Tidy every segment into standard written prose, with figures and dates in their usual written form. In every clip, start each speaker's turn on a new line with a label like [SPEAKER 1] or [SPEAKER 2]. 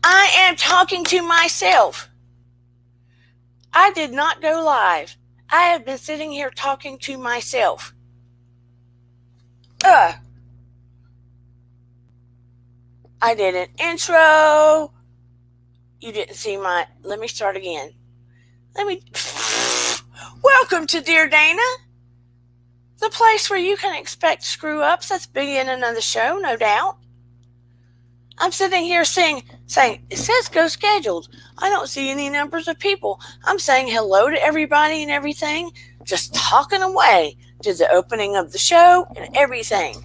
[SPEAKER 1] I am talking to myself. I did not go live. I have been sitting here talking to myself. I did an intro. You didn't see my. Let me start again. Welcome to Dear Dana, the place where you can expect screw ups. That's beginning of the show, no doubt. I'm sitting here saying, it says go scheduled. I don't see any numbers of people. I'm saying hello to everybody and everything, just talking away to the opening of the show and everything.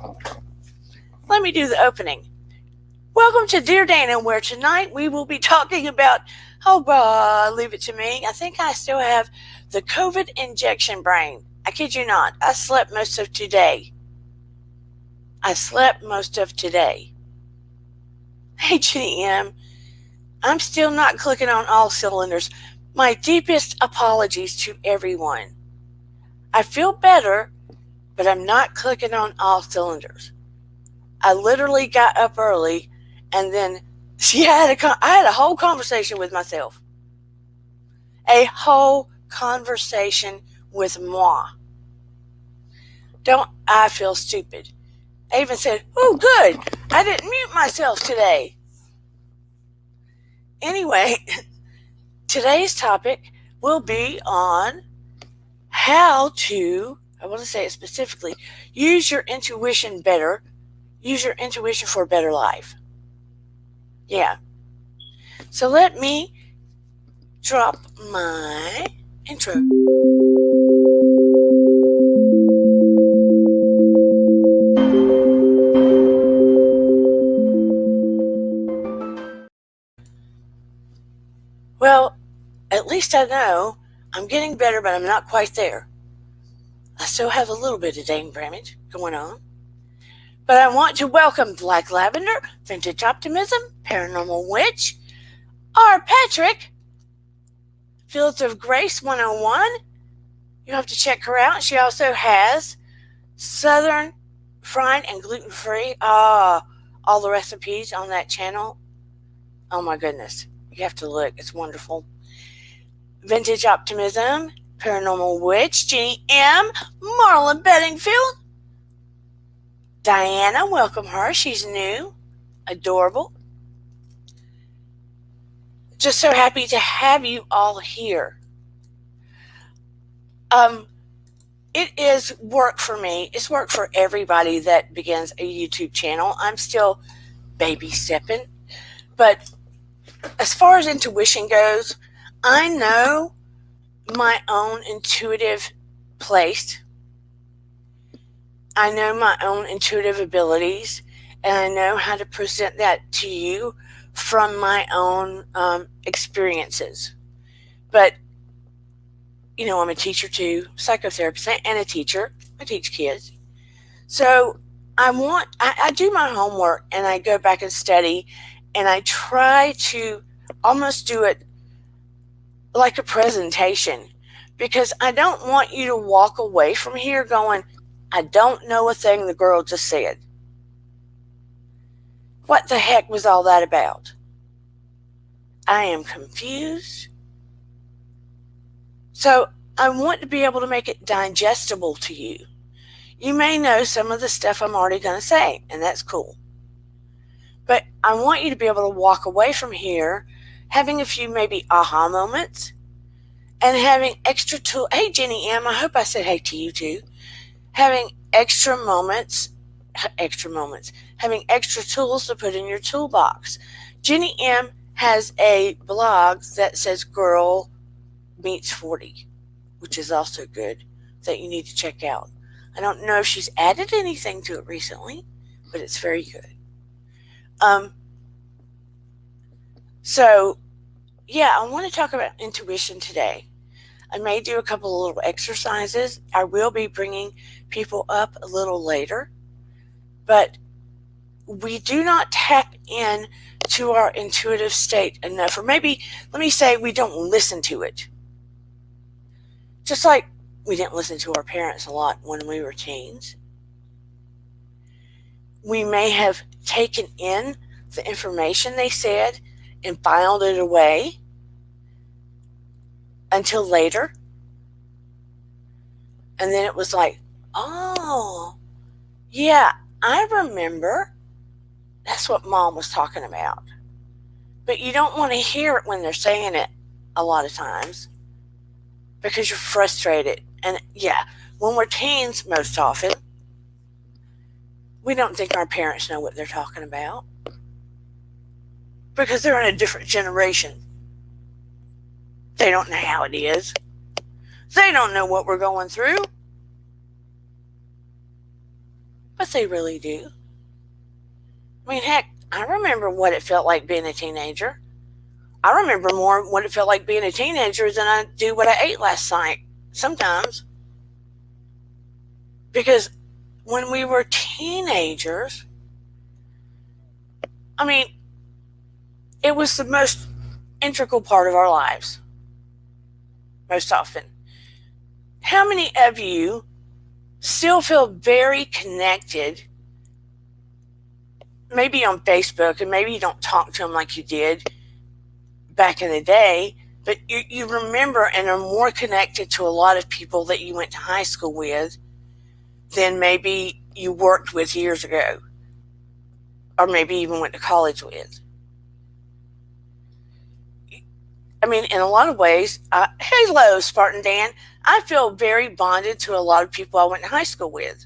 [SPEAKER 1] Let me do the opening. Welcome to Dear Dana, where tonight we will be talking about, leave it to me. I think I still have the COVID injection brain. I kid you not. I slept most of today. Hey, Jenny M. I'm still not clicking on all cylinders. My deepest apologies to everyone. I feel better, but I'm not clicking on all cylinders. I literally got up early and then I had a whole conversation with myself. A whole conversation with moi. Don't I feel stupid? I even said, oh, good. I didn't mute myself today. Anyway, today's topic will be on how to, I want to say it specifically, use your intuition better. Use your intuition for a better life. Yeah. So let me drop my intro. Well, at least I know I'm getting better, but I'm not quite there. I still have a little bit of dang damage going on. But I want to welcome Black Lavender, Vintage Optimism, Paranormal Witch, R. Patrick, Fields of Grace 101. You have to check her out. She also has Southern Fried and Gluten-Free. All the recipes on that channel. Oh my goodness. You have to look. It's wonderful. Vintage Optimism, Paranormal Witch, Jenny M, Marla Bedingfield, Diana, welcome her. She's new, adorable. Just so happy to have you all here. It is work for me. It's work for everybody that begins a YouTube channel. I'm still baby stepping. But as far as intuition goes, I know my own intuitive place. I know my own intuitive abilities, and I know how to present that to you from my own experiences. But, I'm a teacher too, psychotherapist, and a teacher. I teach kids. So I do my homework, and I go back and study, and I try to almost do it like a presentation, because I don't want you to walk away from here going, I don't know a thing the girl just said. What the heck was all that about? I am confused. So I want to be able to make it digestible to you. You may know some of the stuff I'm already going to say, and that's cool. But I want you to be able to walk away from here having a few maybe aha moments and having extra tools. Hey, Jenny M, I hope I said hey to you too. Having extra moments, having extra tools to put in your toolbox. Jenny M has a blog that says Girl Meets 40, which is also good, that you need to check out. I don't know if she's added anything to it recently, but it's very good. I want to talk about intuition today. I may do a couple of little exercises. I will be bringing people up a little later, but we do not tap in to our intuitive state enough, or maybe let me say we don't listen to it. Just like we didn't listen to our parents a lot when we were teens. We may have taken in the information they said and filed it away until later. And then it was like, oh, yeah, I remember. That's what Mom was talking about. But you don't want to hear it when they're saying it a lot of times because you're frustrated. And yeah, when we're teens, most often, we don't think our parents know what they're talking about because they're in a different generation. They don't know how it is. They don't know what we're going through. But they really do. I mean, heck, I remember what it felt like being a teenager. I remember more what it felt like being a teenager than I do what I ate last night, sometimes. Because when we were teenagers, I mean, it was the most integral part of our lives, most often. How many of you still feel very connected, maybe on Facebook, and maybe you don't talk to them like you did back in the day, but you remember and are more connected to a lot of people that you went to high school with than maybe you worked with years ago, or maybe even went to college with? I mean, in a lot of ways, hello, Spartan Dan. I feel very bonded to a lot of people I went to high school with.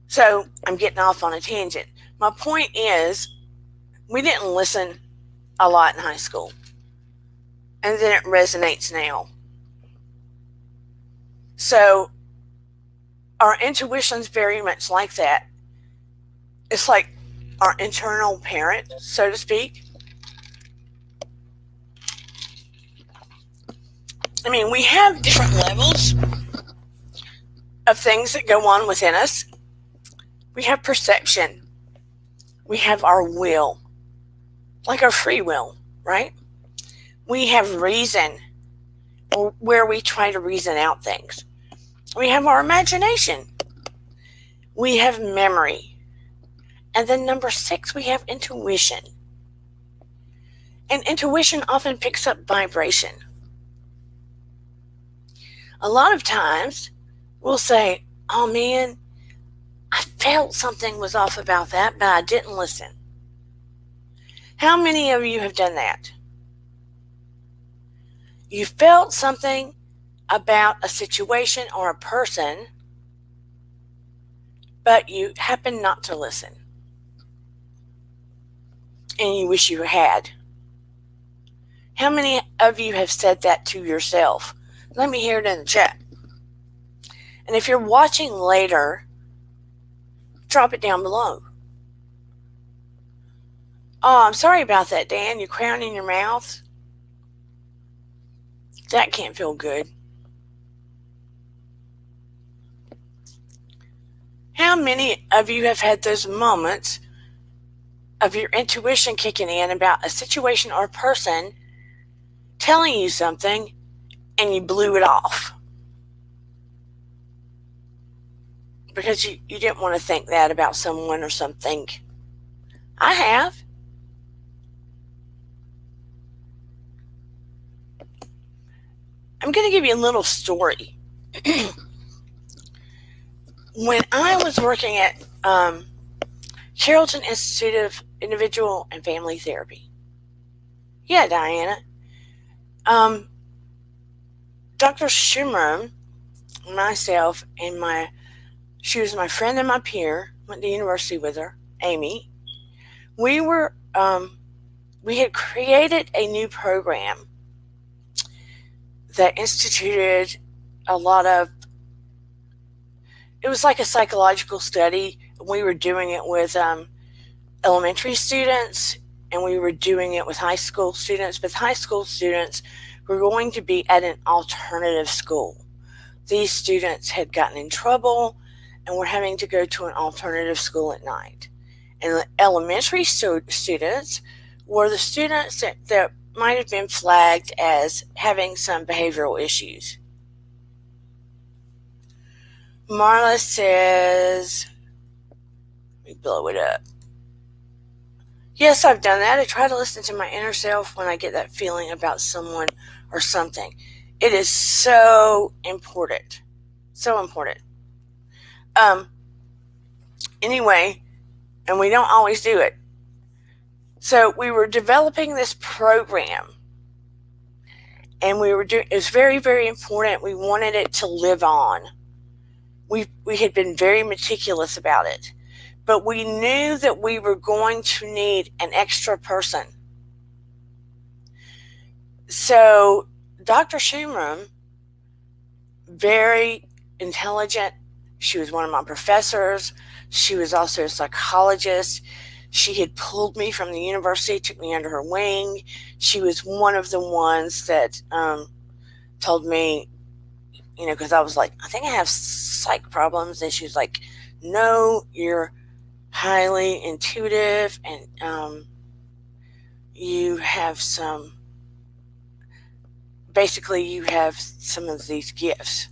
[SPEAKER 1] So I'm getting off on a tangent. My point is, we didn't listen a lot in high school. And then it resonates now. So our intuition's very much like that. It's like our internal parent, so to speak. I mean, we have different levels of things that go on within us. We have perception. We have our will, like our free will, right? We have reason, where we try to reason out things. We have our imagination. We have memory. And then number 6, we have intuition. And intuition often picks up vibration. A lot of times we'll say, oh man, I felt something was off about that, but I didn't listen. How many of you have done that? You felt something about a situation or a person, but you happen not to listen. And you wish you had. How many of you have said that to yourself? Let me hear it in the chat. And if you're watching later, drop it down below. Oh, I'm sorry about that, Dan. You're crowning your mouth. That can't feel good. How many of you have had those moments of your intuition kicking in about a situation or a person telling you something and you blew it off? Because you didn't want to think that about someone or something. I have. I'm going to give you a little story. When I was working at Carrollton Institute of Individual and Family Therapy. Yeah, Diana. Dr. Schumer, myself, and she was my friend and my peer, went to university with her, Amy. We had created a new program that instituted a lot of, it was like a psychological study. We were doing it with elementary students, and we were doing it with high school students. But high school students were going to be at an alternative school. These students had gotten in trouble and were having to go to an alternative school at night. And the elementary students were the students that might have been flagged as having some behavioral issues. Marla says, let me blow it up. Yes, I've done that. I try to listen to my inner self when I get that feeling about someone or something. It is so important. So important. Um, anyway, and we don't always do it. So we were developing this program, and we were doing. It was very, very important. We wanted it to live on. We had been very meticulous about it, but we knew that we were going to need an extra person. So Dr. Schumer, very intelligent. She was one of my professors. She was also a psychologist. She had pulled me from the university, took me under her wing. She was one of the ones that told me, because I was like, I think I have psych problems. And she was like, no, you're highly intuitive, and you have you have some of these gifts.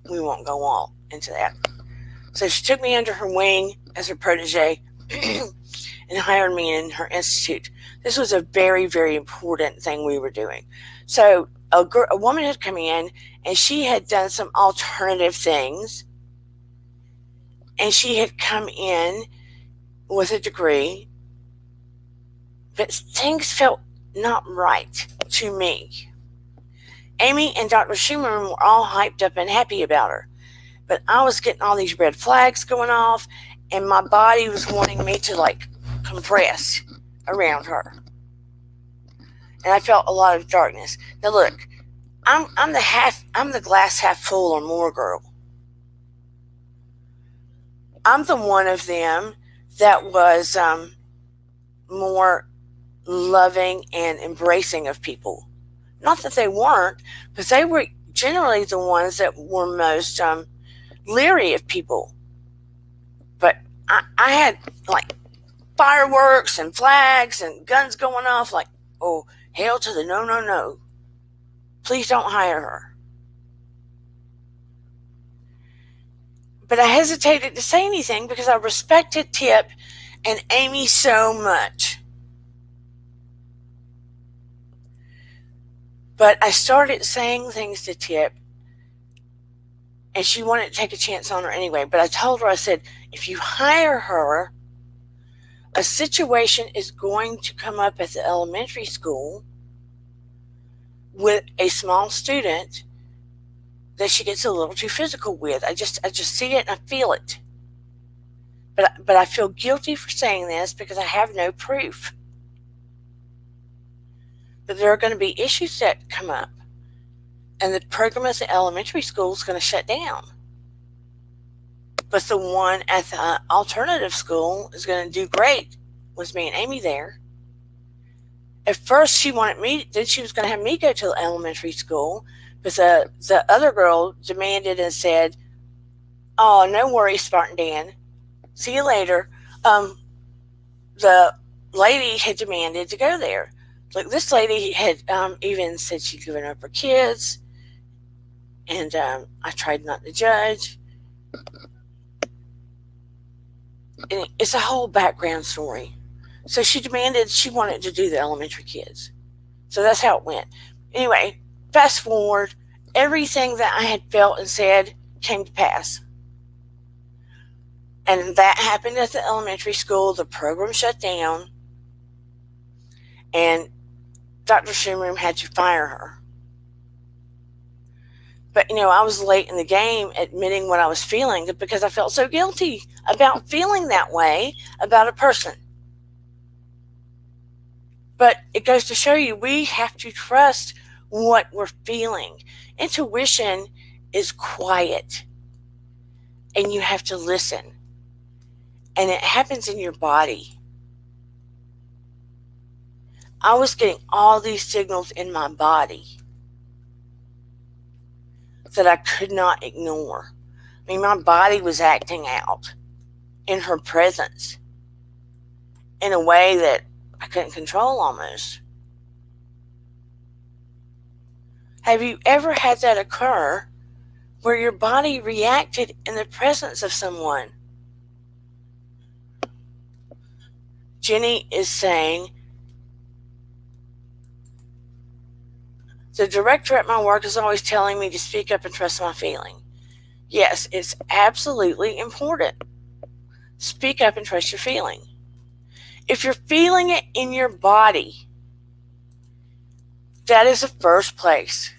[SPEAKER 1] We won't go all into that. So she took me under her wing as her protege and hired me in her institute. This was a very, very important thing we were doing. So a woman had come in, and she had done some alternative things, and she had come in with a degree, but things felt not right to me. Amy and Dr. Schumer were all hyped up and happy about her, but I was getting all these red flags going off, and my body was wanting me to compress around her, and I felt a lot of darkness. Now look, I'm the glass half full or more girl. I'm the one of them that was more loving and embracing of people. Not that they weren't, but they were generally the ones that were most leery of people. But I had fireworks and flags and guns going off, oh, hail to the no, no, no. Please don't hire her. But I hesitated to say anything because I respected Tip and Amy so much. But I started saying things to Tip, and she wanted to take a chance on her anyway. But I told her, I said, if you hire her, a situation is going to come up at the elementary school with a small student that she gets a little too physical with. I just see it and I feel it. But I feel guilty for saying this because I have no proof. But there are going to be issues that come up, and the program at the elementary school is going to shut down. But the one at the alternative school is going to do great with me and Amy there. At first, she wanted me, then she was going to have me go to the elementary school, but the other girl demanded and said, oh, no worries, Spartan Dan. See you later. The lady had demanded to go there. Like, this lady had even said she'd given up her kids, and I tried not to judge. And it's a whole background story. So she wanted to do the elementary kids. So that's how it went. Anyway, fast forward, everything that I had felt and said came to pass. And that happened at the elementary school. The program shut down, and Dr. Schumer had to fire her. But, I was late in the game admitting what I was feeling because I felt so guilty about feeling that way about a person. But it goes to show you, we have to trust what we're feeling. Intuition is quiet, and you have to listen. And it happens in your body. I was getting all these signals in my body that I could not ignore. I mean, my body was acting out in her presence in a way that I couldn't control almost. Have you ever had that occur where your body reacted in the presence of someone? Jenny is saying, the director at my work is always telling me to speak up and trust my feeling. Yes, it's absolutely important. Speak up and trust your feeling. If you're feeling it in your body, that is the first place.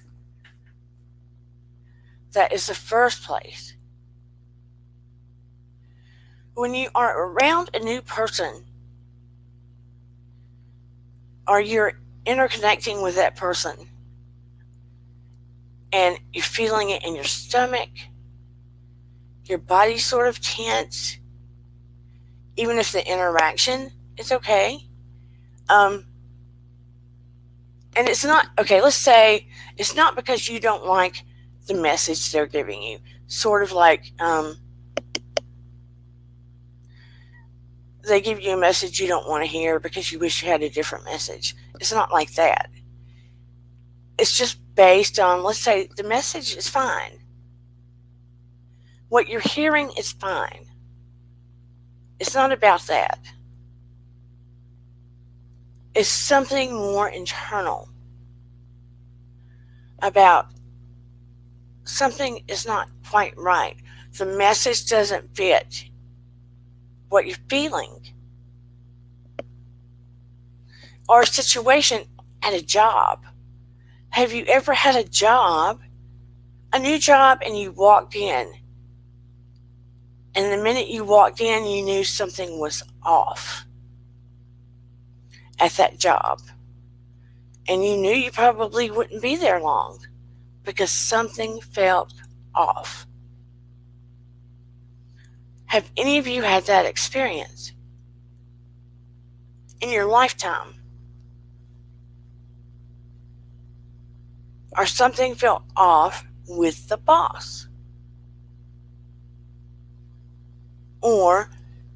[SPEAKER 1] That is the first place. When you are around a new person, or you're interconnecting with that person, and you're feeling it in your stomach, your body's sort of tense, even if the interaction is okay. And it's not, okay, let's say it's not because you don't like the message they're giving you. Sort of like they give you a message you don't want to hear because you wish you had a different message. It's not like that. It's just based on, let's say the message is fine. What you're hearing is fine. It's not about that. It's something more internal about something is not quite right. The message doesn't fit what you're feeling. Or a situation at a job. Have you ever had a new job, and you walked in, and the minute you walked in, you knew something was off at that job? And you knew you probably wouldn't be there long because something felt off. Have any of you had that experience in your lifetime? Or something felt off with the boss? Or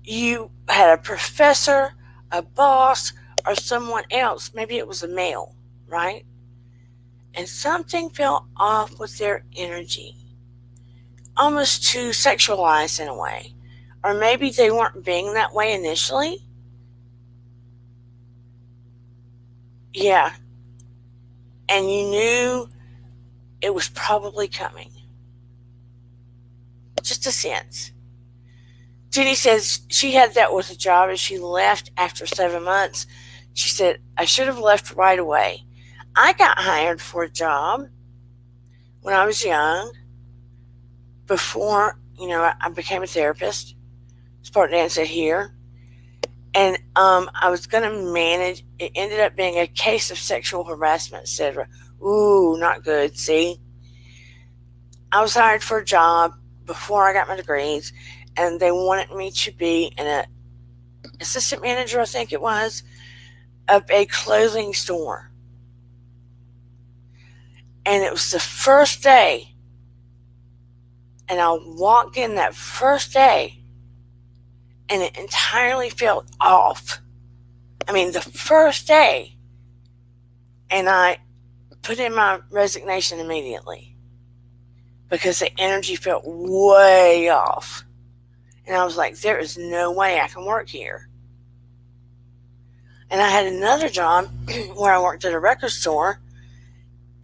[SPEAKER 1] you had a professor, a boss, or someone else, maybe it was a male, right? And something felt off with their energy, almost too sexualized in a way. Or maybe they weren't being that way initially. Yeah. And you knew it was probably coming. Just a sense. Jenny says she had that with a job and she left after 7 months. She said, I should have left right away. I got hired for a job when I was young, before, I became a therapist. Spartan Dan said here. And I was going to manage. It ended up being a case of sexual harassment, etc. Ooh, not good. See? I was hired for a job before I got my degrees, and they wanted me to be an assistant manager, I think it was, of a clothing store. And it was the first day, and I walked in that first day, and it entirely felt off. I mean, the first day, and I put in my resignation immediately because the energy felt way off. And I was like, there is no way I can work here. And I had another job where I worked at a record store,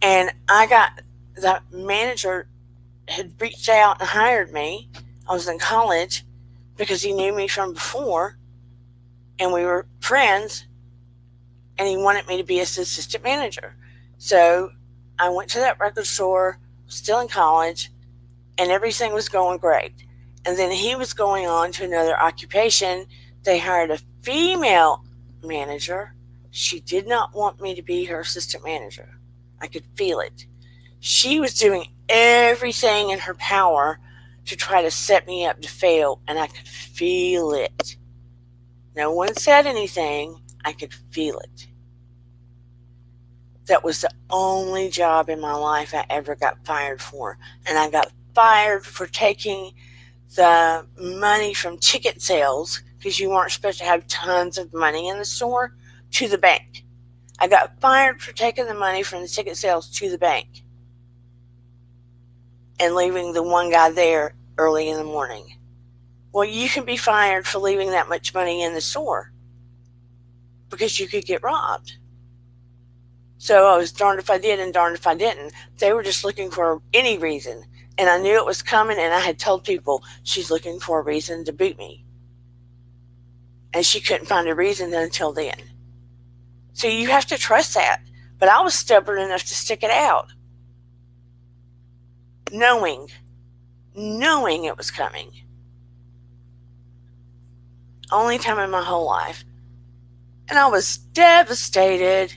[SPEAKER 1] and the manager had reached out and hired me. I was in college because he knew me from before, and we were friends, and he wanted me to be his assistant manager. So I went to that record store, still in college, and everything was going great. And then he was going on to another occupation. They hired a female manager. She did not want me to be her assistant manager. I could feel it. She was doing everything in her power to try to set me up to fail, and I could feel it. No one said anything. I could feel it. That was the only job in my life I ever got fired for. And I got fired for taking the money from ticket sales, because you weren't supposed to have tons of money in the store, to the bank. I got fired for taking the money from the ticket sales to the bank and leaving the one guy there early in the morning. Well, you can be fired for leaving that much money in the store. because you could get robbed. So I was darned if I did and darned if I didn't. They were just looking for any reason. And I knew it was coming, and I had told people she's looking for a reason to boot me. And she couldn't find a reason until then. So you have to trust that. But I was stubborn enough to stick it out. Knowing it was coming. Only time in my whole life. And I was devastated.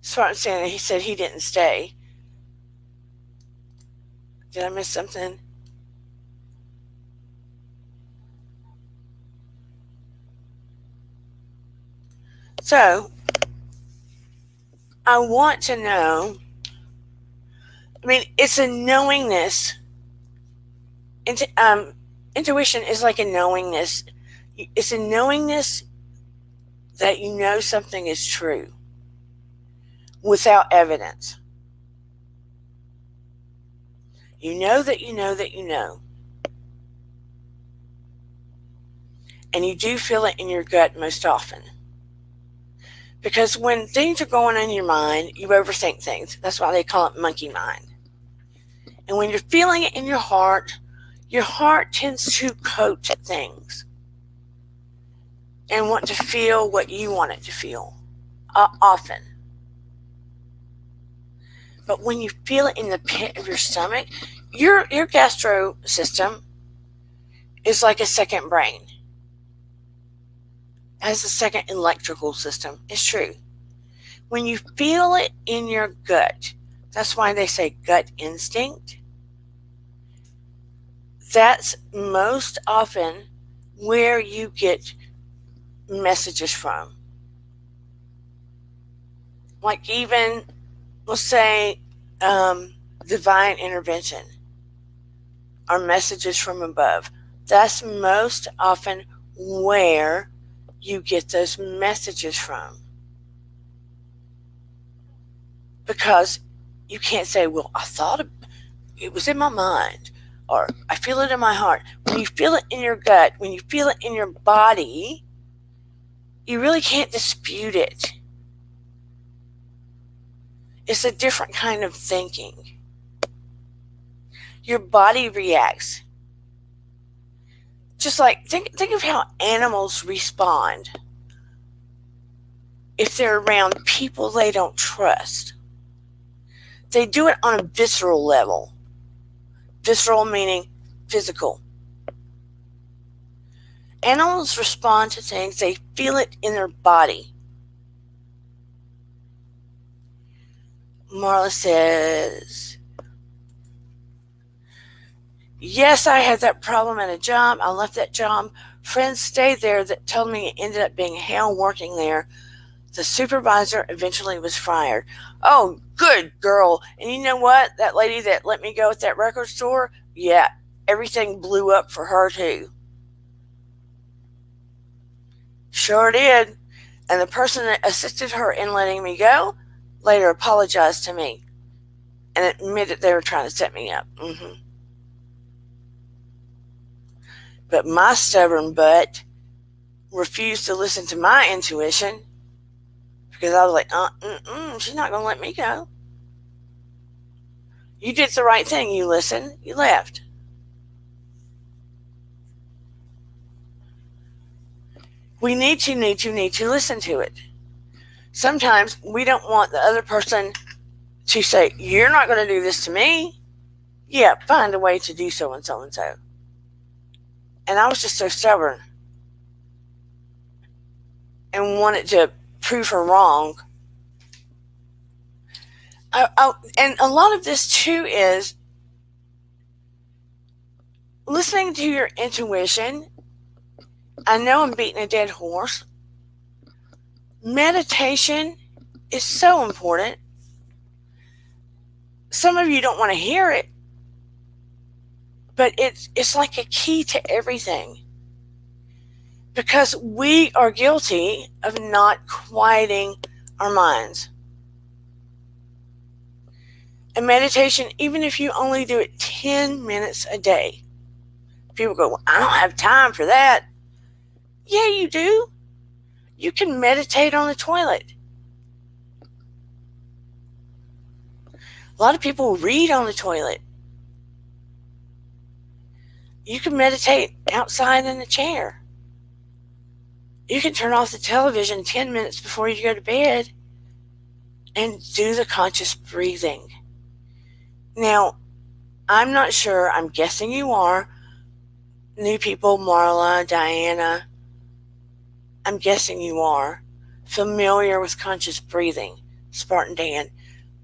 [SPEAKER 1] So I'm saying he said he didn't stay. Did I miss something? So, I want to know, it's a knowingness. Intuition is like a knowingness. It's a knowingness that you know something is true without evidence. You know that you know that you know. And you do feel it in your gut most often. Because when things are going on in your mind, you overthink things. That's why they call it monkey mind. And when you're feeling it in your heart tends to coat things and want to feel what you want it to feel, often. But when you feel it in the pit of your stomach, your gastro system is like a second brain. It has a second electrical system. It's true. When you feel it in your gut, that's why they say gut instinct. That's most often where you get messages from. Like even, let's say, divine intervention or messages from above. That's most often where you get those messages from. Because you can't say, well, I thought it was in my mind, or I feel it in my heart. When you feel it in your gut, when you feel it in your body, you really can't dispute it. It's a different kind of thinking. Your body reacts. Just like, think of how animals respond if they're around people they don't trust. They do it on a visceral level. Visceral meaning physical. Animals respond to things, they feel it in their body. Marla says, yes, I had that problem at a job. I left that job. Friends stayed there that told me it ended up being hell working there. The supervisor eventually was fired. Oh, good girl. And you know what? That lady that let me go at that record store, yeah, everything blew up for her too. Sure did. And the person that assisted her in letting me go later apologized to me and admitted they were trying to set me up. But my stubborn butt refused to listen to my intuition because I was like, she's not going to let me go. You did the right thing. You listened. You left. We need to listen to it. Sometimes we don't want the other person to say, you're not going to do this to me. Yeah, find a way to do so and so and so. And I was just so stubborn and wanted to prove her wrong. And a lot of this too is listening to your intuition. I know I'm beating a dead horse. Meditation is so important. Some of you don't want to hear it, but it's like a key to everything. Because we are guilty of not quieting our minds. And meditation, even if you only do it 10 minutes a day, People go, well, I don't have time for that. Yeah, you do. You can meditate on the toilet. A lot of people read on the toilet. You can meditate outside in a chair. You can turn off the television 10 minutes before you go to bed and do the conscious breathing. Now, I'm not sure. I'm guessing you are. New people, Marla, Diana, I'm guessing you are familiar with conscious breathing. Spartan Dan,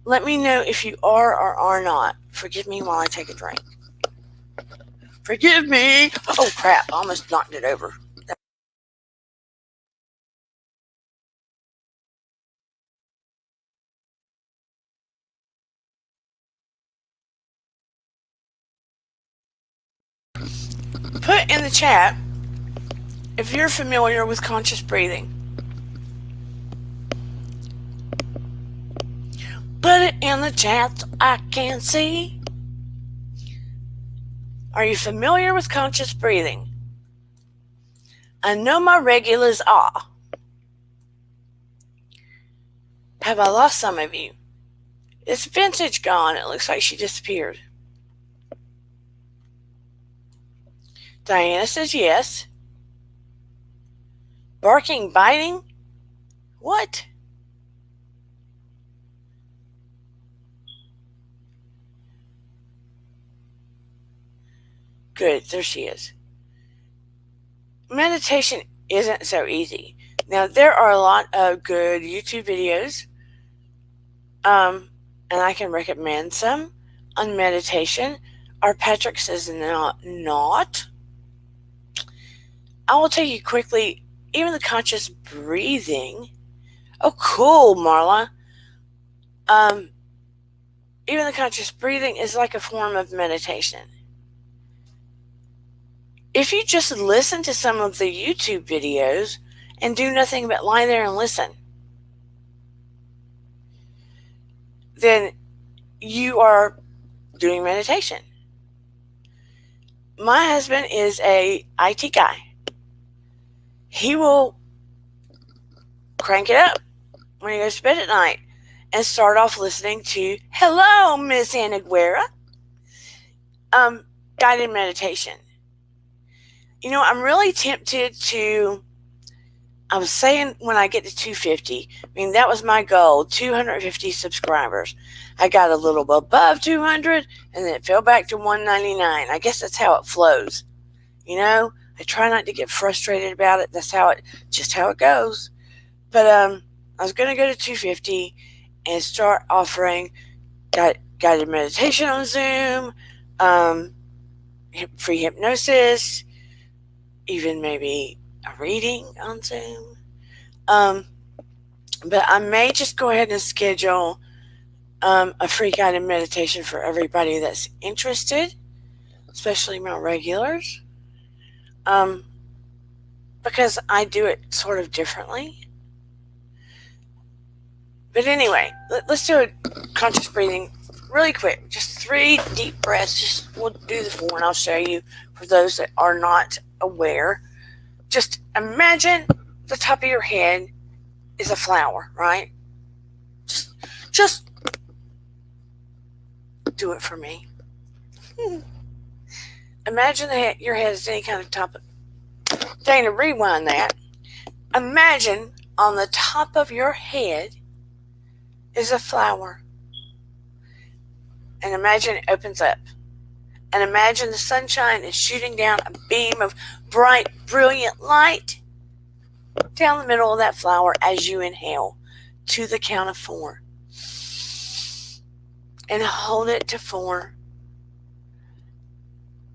[SPEAKER 1] let me know if you are or are not. Forgive me while I take a drink. Forgive me. Oh, crap. I almost knocked it over. Put in the chat if you're familiar with conscious breathing. Put it in the chat so I can see. Are you familiar with conscious breathing? I know my regulars are. Have I lost some of you? Is Vintage gone? It looks like she disappeared. Diana says yes. Barking, biting? What? Good, there she is. Meditation isn't so easy. Now, there are a lot of good YouTube videos, and I can recommend some on meditation. Our Patrick says not. I will tell you quickly, even the conscious breathing. Oh, cool, Marla. Even the conscious breathing is like a form of meditation. If you just listen to some of the YouTube videos and do nothing but lie there and listen, then you are doing meditation. My husband is a IT guy. He will crank it up when he goes to bed at night and start off listening to Hello, Miss Anaguera, guided meditation. You know, I'm really tempted to, I was saying when I get to 250, I mean, that was my goal, 250 subscribers. I got a little above 200, and then it fell back to 199. I guess that's how it flows. You know, I try not to get frustrated about it. That's just how it goes. But I was going to go to 250 and start offering guided meditation on Zoom, free hypnosis, even maybe a reading on Zoom. But I may just go ahead and schedule a free guided meditation for everybody that's interested, especially my regulars, because I do it sort of differently. But anyway, let's do a conscious breathing really quick. Just 3 deep breaths. We'll do the 4 and I'll show you for those that are not aware. Just imagine the top of your head is a flower, right? Just do it for me. Imagine that your head is any kind of top. Dana, rewind that. Imagine on the top of your head is a flower. And imagine it opens up. And imagine the sunshine is shooting down a beam of bright, brilliant light down the middle of that flower as you inhale to the count of 4. And hold it to 4.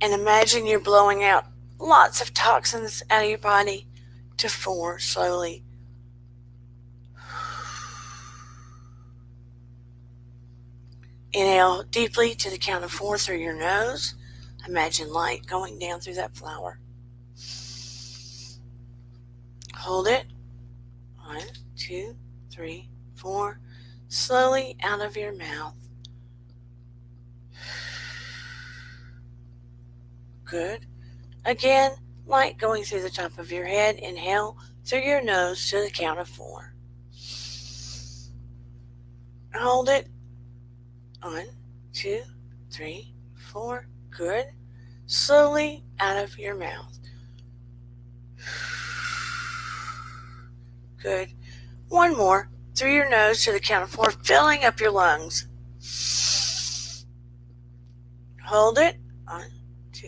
[SPEAKER 1] And imagine you're blowing out lots of toxins out of your body to 4 slowly. Inhale deeply to the count of 4 through your nose. Imagine light going down through that flower. Hold it. 1, 2, 3, 4. Slowly out of your mouth. Good. Again, light going through the top of your head. Inhale through your nose to the count of 4. Hold it. 1, 2, 3, 4. Good. Slowly out of your mouth. Good. One more. Through your nose to the count of 4, filling up your lungs. Hold it. 1, 2,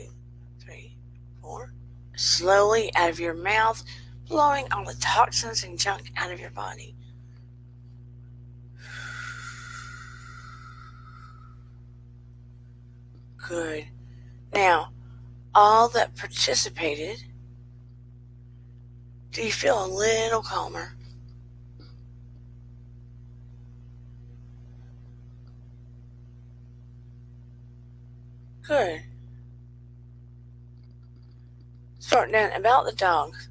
[SPEAKER 1] 3, 4. Slowly out of your mouth, blowing all the toxins and junk out of your body. Good. Now, all that participated, do you feel a little calmer? Good. Starting down about the dogs.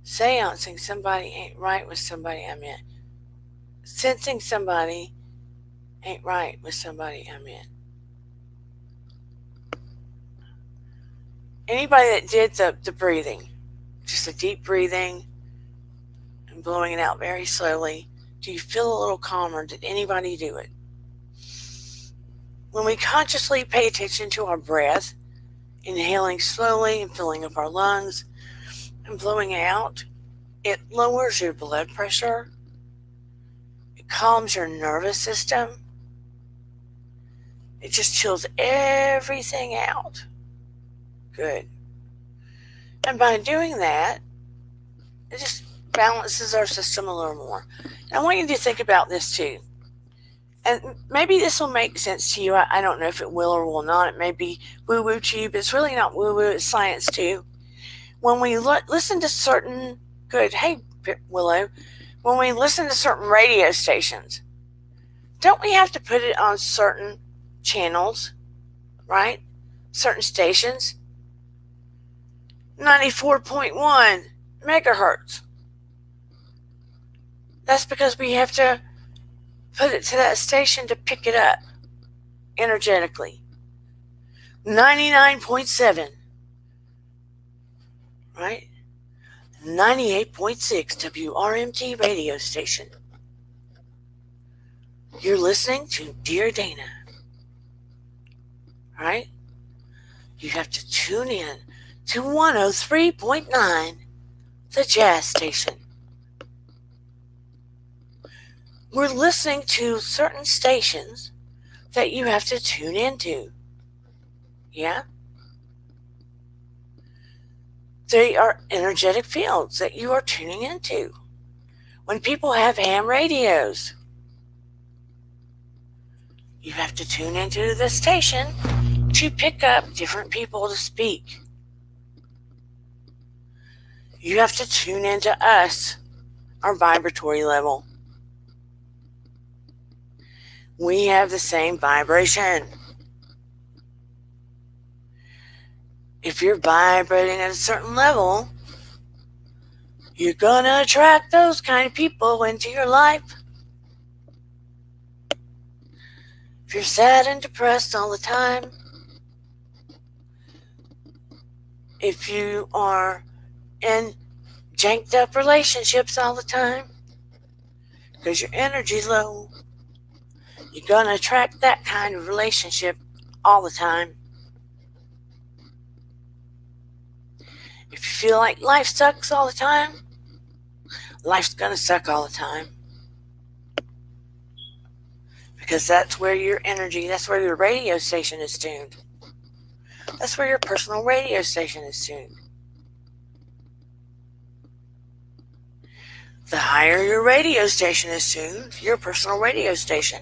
[SPEAKER 1] Seancing somebody ain't right with somebody I'm in. Sensing somebody ain't right with somebody I'm in. Anybody that did the breathing, just a deep breathing and blowing it out very slowly, do you feel a little calmer? Did anybody do it? When we consciously pay attention to our breath, inhaling slowly and filling up our lungs and blowing it out, it lowers your blood pressure. It calms your nervous system. It just chills everything out. Good. And by doing that, it just balances our system a little more. And I want you to think about this too. And maybe this will make sense to you. I don't know if it will or will not. It may be woo-woo to you, but it's really not woo-woo. It's science too. When we listen to certain, hey, Willow, when we listen to certain radio stations, don't we have to put it on certain channels, right? Certain stations? 94.1 megahertz. That's because we have to put it to that station to pick it up energetically. 99.7, right? 98.6 WRMT radio station. You're listening to Dear Dana, right? You have to tune in to 103.9, the jazz station. We're listening to certain stations that you have to tune into. Yeah? They are energetic fields that you are tuning into. When people have ham radios, you have to tune into the station to pick up different people to speak. You have to tune into us, our vibratory level. We have the same vibration. If you're vibrating at a certain level, you're gonna attract those kind of people into your life. If you're sad and depressed all the time, if you are in janked up relationships all the time, because your energy's low, you're gonna attract that kind of relationship all the time. If you feel like life sucks all the time, life's gonna suck all the time. Because that's where your energy, that's where your radio station is tuned. That's where your personal radio station is tuned. The higher your radio station is tuned, your personal radio station,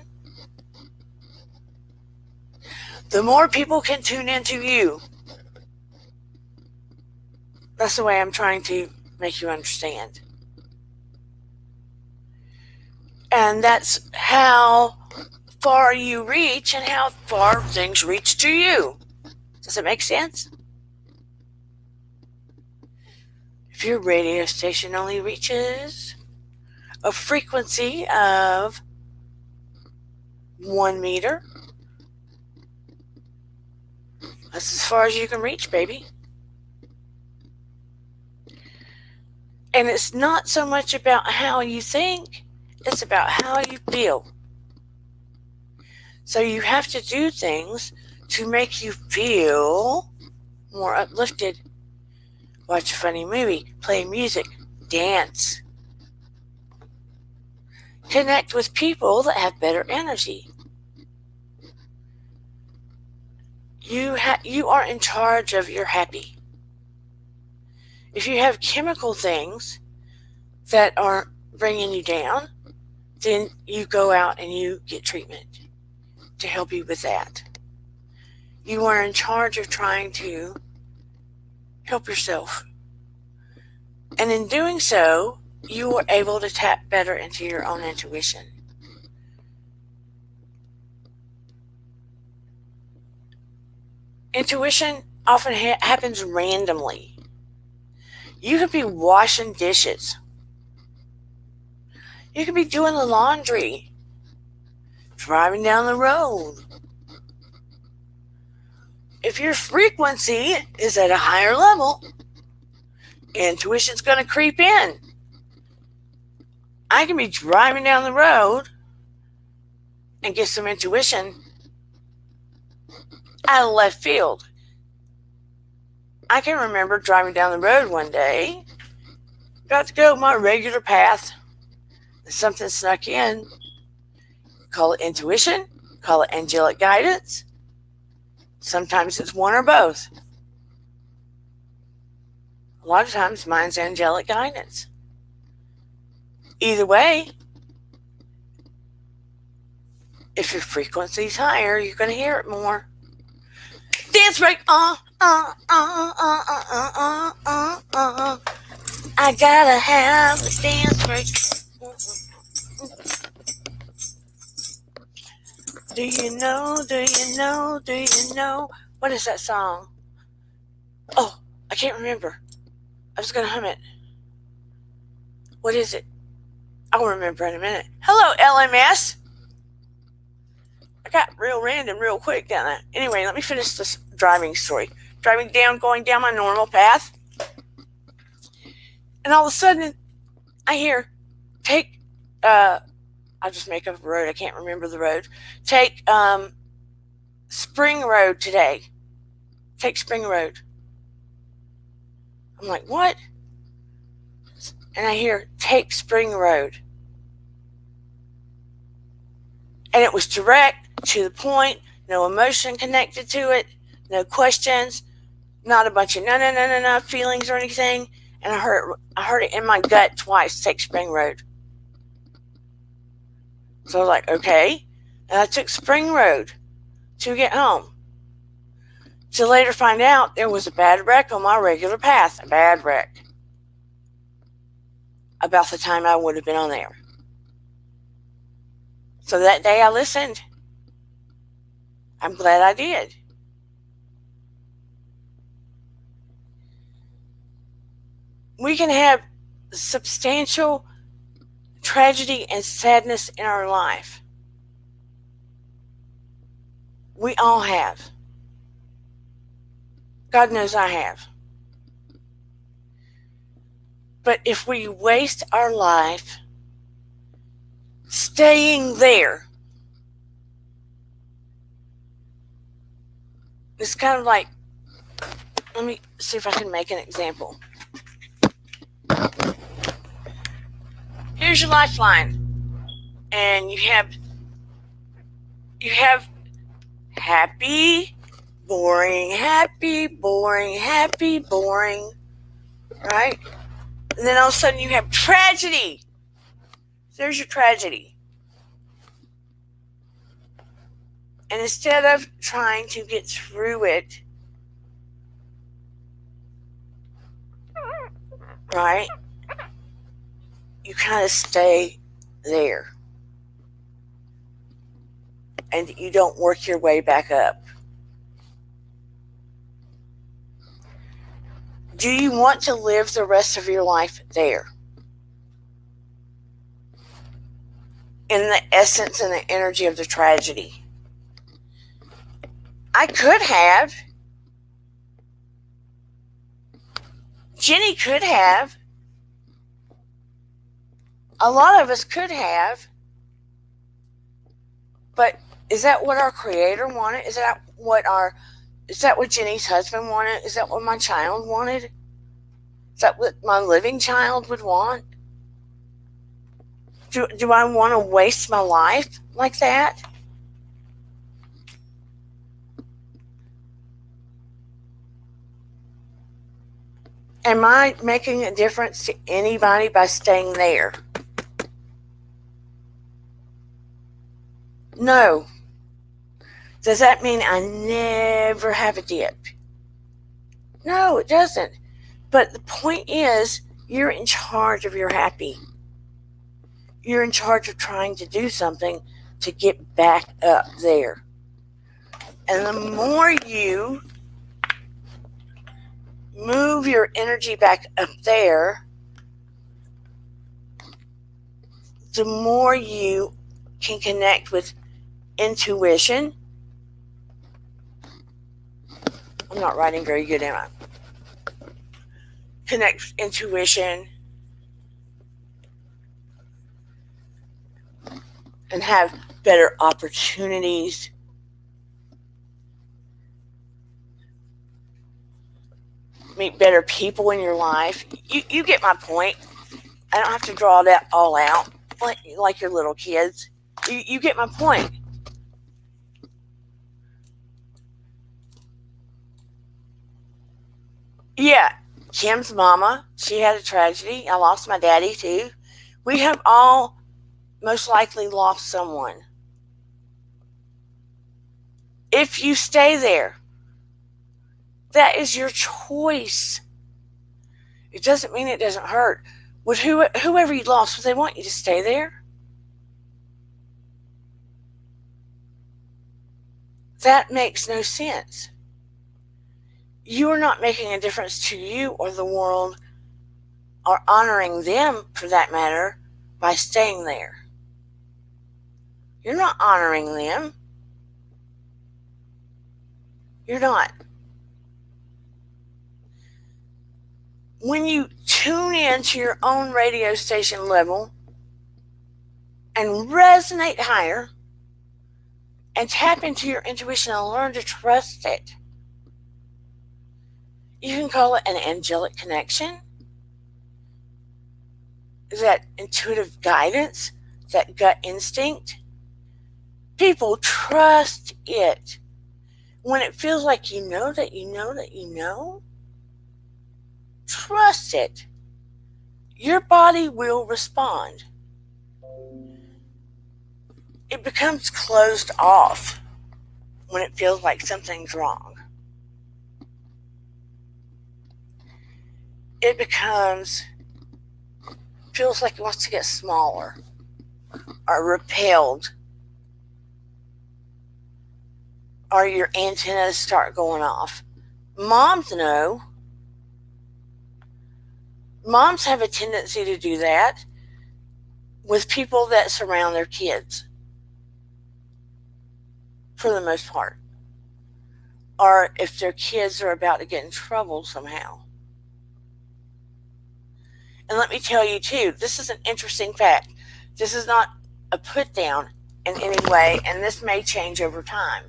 [SPEAKER 1] the more people can tune into you. That's the way I'm trying to make you understand. And that's how far you reach and how far things reach to you. Does it make sense? If your radio station only reaches a frequency of 1 meter, that's as far as you can reach, baby. And it's not so much about how you think, it's about how you feel. So you have to do things to make you feel more uplifted. Watch a funny movie, play music, dance. Connect with people that have better energy. You are in charge of your happy. If you have chemical things that are bringing you down, then you go out and you get treatment to help you with that. You are in charge of trying to help yourself. And in doing so, you are able to tap better into your own intuition. Intuition often happens randomly. You could be washing dishes. You could be doing the laundry, driving down the road. If your frequency is at a higher level, intuition's going to creep in. I can be driving down the road and get some intuition out of left field. I can remember driving down the road one day, about to go my regular path, and something snuck in. Call it intuition, call it angelic guidance. Sometimes it's one or both. A lot of times mine's angelic guidance. Either way, if your frequency's higher, you're going to hear it more. Dance break, I gotta have a dance break. Do you know? What is that song? Oh, I can't remember. I was going to hum it. What is it? I'll remember in a minute. Hello, LMS. I got real random real quick, didn't I? Anyway, let me finish this driving story. Going down my normal path. And all of a sudden, I hear, I'll just make up a road. I can't remember the road. Take Spring Road today. Take Spring Road. I'm like, what? And I hear, take Spring Road. And it was direct, to the point, no emotion connected to it, no questions, not a bunch of no feelings or anything. And I heard it in my gut twice, take Spring Road. So I was like, okay. And I took Spring Road to get home. To later find out there was a bad wreck on my regular path, a bad wreck. About the time I would have been on there. So that day I listened. I'm glad I did. We can have substantial tragedy and sadness in our life. We all have. God knows I have. But if we waste our life staying there, it's kind of like, let me see if I can make an example. Here's your lifeline. And you have happy, boring, happy, boring, happy, boring, right? And then all of a sudden you have tragedy. There's your tragedy. And instead of trying to get through it, right, you kind of stay there. And you don't work your way back up. Do you want to live the rest of your life there? In the essence and the energy of the tragedy. I could have. Jenny could have A lot of us could have, but is that what our Creator wanted? Is that what Jenny's husband wanted? Is that what my child wanted? Is that what my living child would want? Do I want to waste my life like that? Am I making a difference to anybody by staying there? No. Does that mean I never have a dip? No, it doesn't. But the point is, you're in charge of your happy. You're in charge of trying to do something to get back up there. And the more you move your energy back up there, the more you can connect with intuition. I'm not writing very good, am I? Connect with intuition and have better opportunities. Meet better people in your life. You get my point. I don't have to draw that all out like your little kids. You get my point. Yeah, Kim's mama, she had a tragedy. I lost my daddy too. We have all most likely lost someone. If you stay there, that is your choice. It doesn't mean it doesn't hurt. Would whoever you lost, would they want you to stay there? That makes no sense. You are not making a difference to you or the world or honoring them, for that matter, by staying there. You're not honoring them. You're not. When you tune in to your own radio station level and resonate higher and tap into your intuition and learn to trust it, you can call it an angelic connection, that intuitive guidance, that gut instinct. People trust it. When it feels like you know that you know that you know, trust it. Your body will respond. It becomes closed off when it feels like something's wrong. It feels like it wants to get smaller or repelled, or your antennas start going off. Moms know. Moms have a tendency to do that with people that surround their kids, for the most part, or if their kids are about to get in trouble somehow. And let me tell you too, this is an interesting fact. This is not a put down in any way, and this may change over time.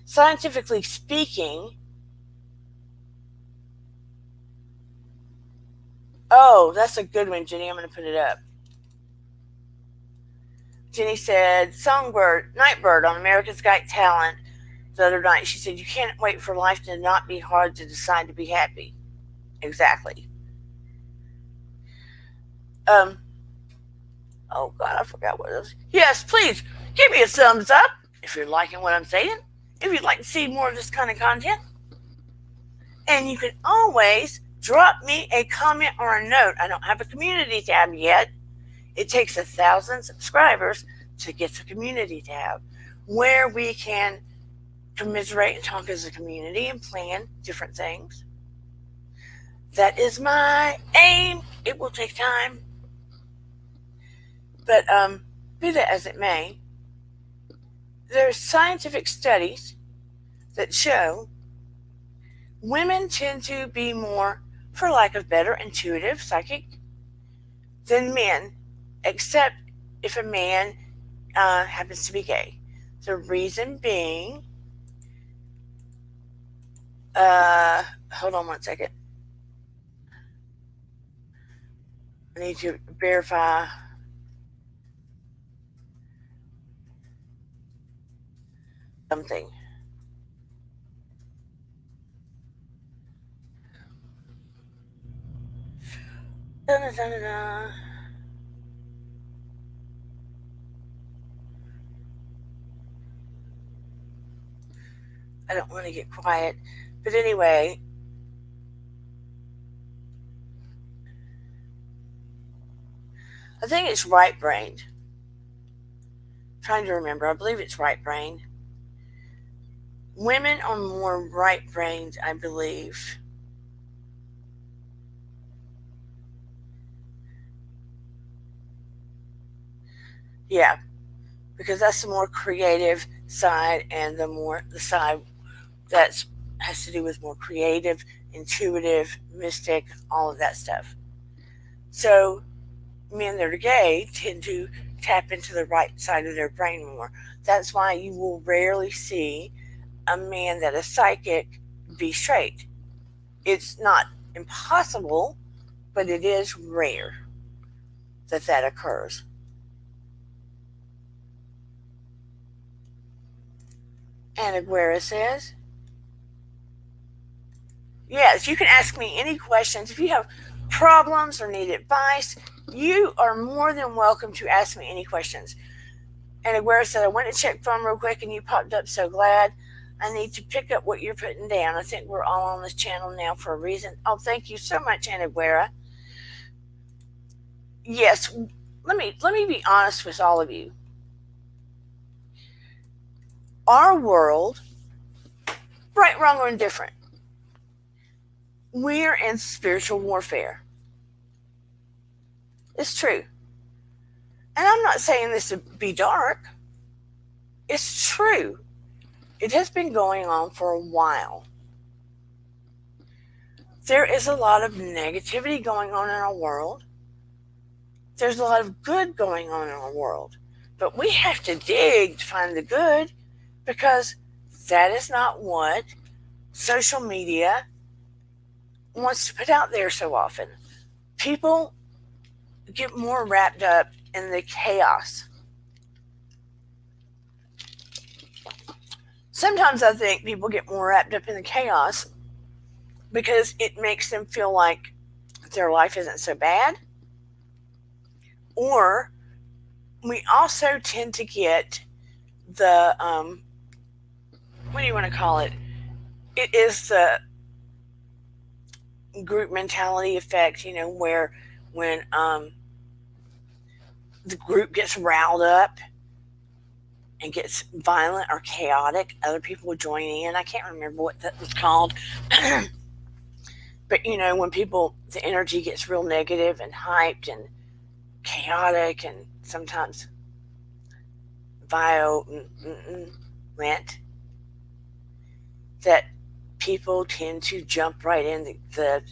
[SPEAKER 1] Scientifically speaking, oh, that's a good one, Jenny. I'm going to put it up. Jenny said, Nightbird on America's Got Talent the other night. She said, you can't wait for life to not be hard to decide to be happy. Exactly. Oh God, I forgot what it was. Yes, please give me a thumbs up if you're liking what I'm saying. If you'd like to see more of this kind of content. And you can always drop me a comment or a note. I don't have a community tab yet. It takes 1,000 subscribers to get the community tab, where we can commiserate and talk as a community and plan different things. That is my aim. It will take time. But be that as it may, there are scientific studies that show women tend to be more, for lack of better, intuitive, psychic than men, except if a man happens to be gay. The reason being, hold on one second. I need to verify something. Da-da-da-da-da. I don't want to get quiet. But anyway, I think it's right brained. Trying to remember. I believe it's right brained. Women are more right brained, I believe. Yeah, because that's the more creative side, and the side that has to do with more creative, intuitive, mystic, all of that stuff. So men that are gay tend to tap into the right side of their brain more. That's why you will rarely see a man that is psychic be straight. It's not impossible, but it is rare that occurs. And Aguera says, yes, you can ask me any questions. If you have problems or need advice, you are more than welcome to ask me any questions. And Aguera said, I went to check phone real quick and you popped up. So glad. I need to pick up what you're putting down. I think we're all on this channel now for a reason. Oh, thank you so much, Anaguera. Yes, let me be honest with all of you. Our world, right, wrong, or indifferent, we're in spiritual warfare. It's true. And I'm not saying this to be dark. It's true. It has been going on for a while. There is a lot of negativity going on in our world. There's a lot of good going on in our world. But we have to dig to find the good, because that is not what social media wants to put out there so often. People get more wrapped up in the chaos. Sometimes I think people get more wrapped up in the chaos because it makes them feel like their life isn't so bad. Or we also tend to get the, what do you want to call it? It is the group mentality effect, where when the group gets riled up and gets violent or chaotic, other people will join in. I can't remember what that was called. But, when the energy gets real negative and hyped and chaotic and sometimes violent, that people tend to jump right in the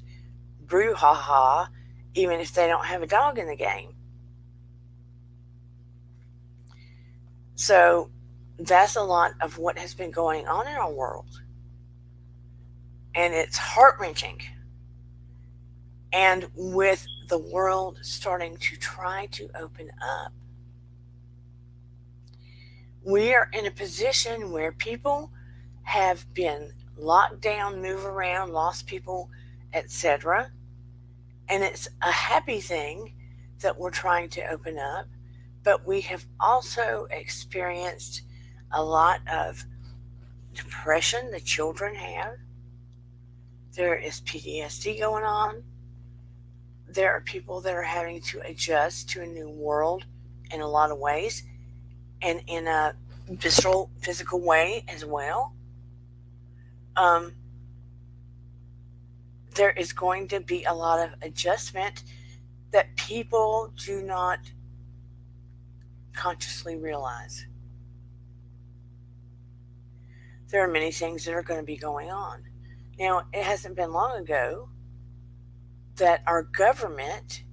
[SPEAKER 1] brouhaha, even if they don't have a dog in the game. So that's a lot of what has been going on in our world. And it's heart-wrenching. And with the world starting to try to open up, we are in a position where people have been locked down, move around, lost people, etc. And it's a happy thing that we're trying to open up, but we have also experienced a lot of depression the children have. There is PTSD going on. There are people that are having to adjust to a new world in a lot of ways, and in a visceral, physical way as well. There is going to be a lot of adjustment that people do not consciously realize. There are many things that are going to be going on. Now, it hasn't been long ago that our government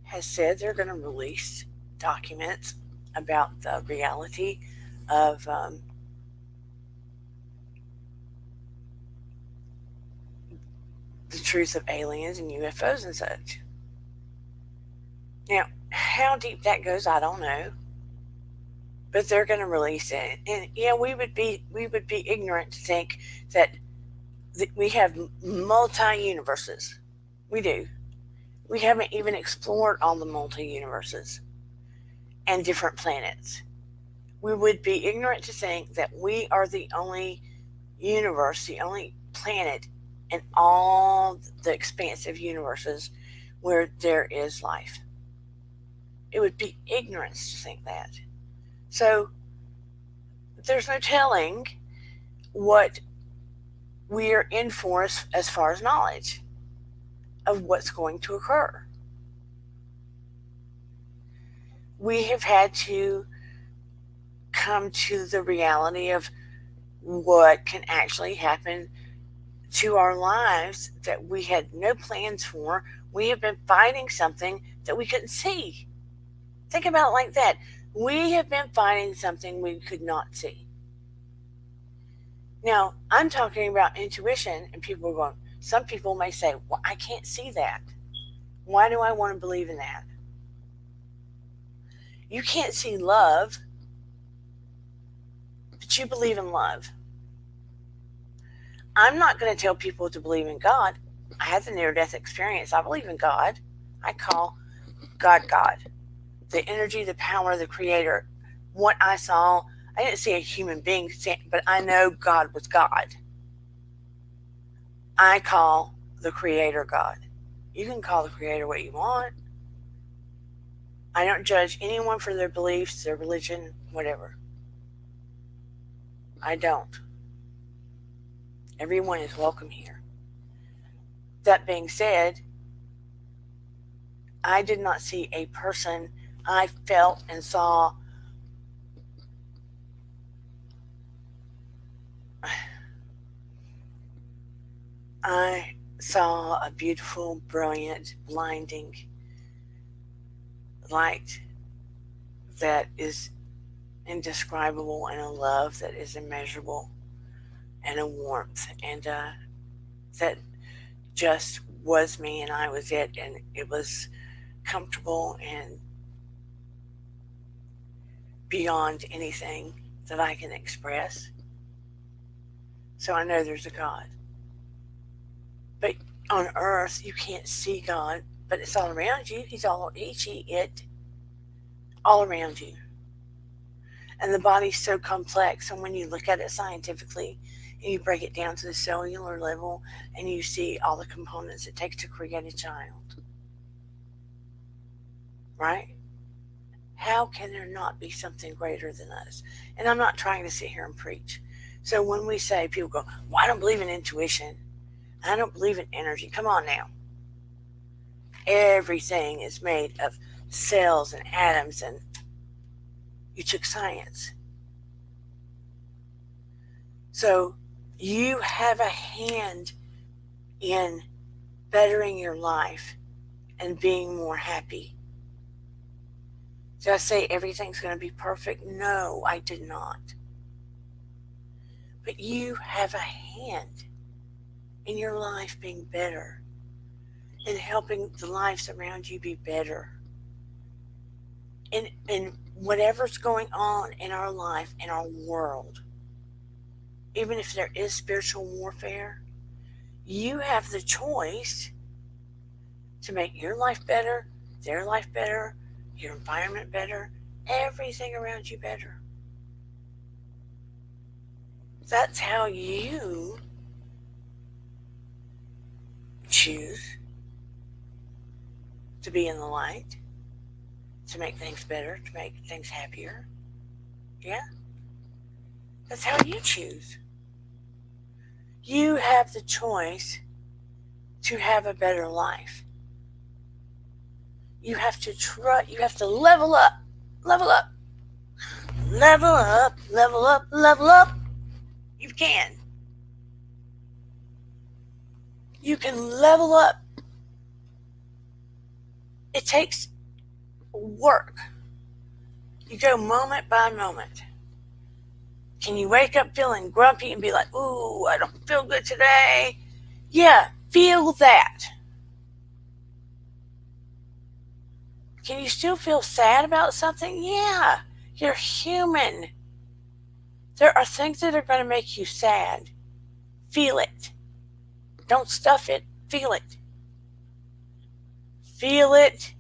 [SPEAKER 1] has said they're going to release documents about the reality of the truth of aliens and UFOs and such. Now, how deep that goes, I don't know, but they're going to release it. And yeah, we would be ignorant to think that we have multi-universes. We do. We haven't even explored all the multi-universes and different planets. We would be ignorant to think that we are the only universe, the only planet in all the expansive universes where there is life. It would be ignorance to think that. So there's no telling what we're in for as far as knowledge of what's going to occur. We have had to come to the reality of what can actually happen to our lives that we had no plans for. We have been fighting something that we couldn't see. Think about it like that. We have been fighting something we could not see. Now, I'm talking about intuition, and people are going, some people may say, well, I can't see that. Why do I want to believe in that? You can't see love, but you believe in love. I'm not going to tell people to believe in God. I had the near-death experience. I believe in God. I call God God. The energy, the power, the creator. What I saw, I didn't see a human being, but I know God was God. I call the creator God. You can call the creator what you want. I don't judge anyone for their beliefs, their religion, whatever. I don't. Everyone is welcome here. That being said, I did not see a person. I felt and saw a beautiful, brilliant, blinding light that is indescribable, and a love that is immeasurable, and a warmth, and that just was me, and I was it, and it was comfortable and beyond anything that I can express. So I know there's a God. But on earth, you can't see God, but it's all around you. He's all, he, she, it, all around you. And the body's so complex, and when you look at it scientifically, and you break it down to the cellular level, and you see all the components it takes to create a child, right? How can there not be something greater than us? And I'm not trying to sit here and preach. So when we say, people go, well, I don't believe in intuition. I don't believe in energy. Come on now. Everything is made of cells and atoms, and you took science. So you have a hand in bettering your life and being more happy. Did I say everything's going to be perfect? No, I did not. But you have a hand in your life being better and helping the lives around you be better. And whatever's going on in our life, in our world, even if there is spiritual warfare, you have the choice to make your life better, their life better, your environment better, everything around you better. That's how you choose to be in the light, to make things better, to make things happier. Yeah? That's how you choose. You have the choice to have a better life. You have to you have to level up, level up, level up, level up, level up. You can. You can level up. It takes work. You go moment by moment. Can you wake up feeling grumpy and be like, ooh, I don't feel good today? Yeah, feel that. Can you still feel sad about something? Yeah, you're human. There are things that are going to make you sad. Feel it. Don't stuff it. Feel it. Feel it.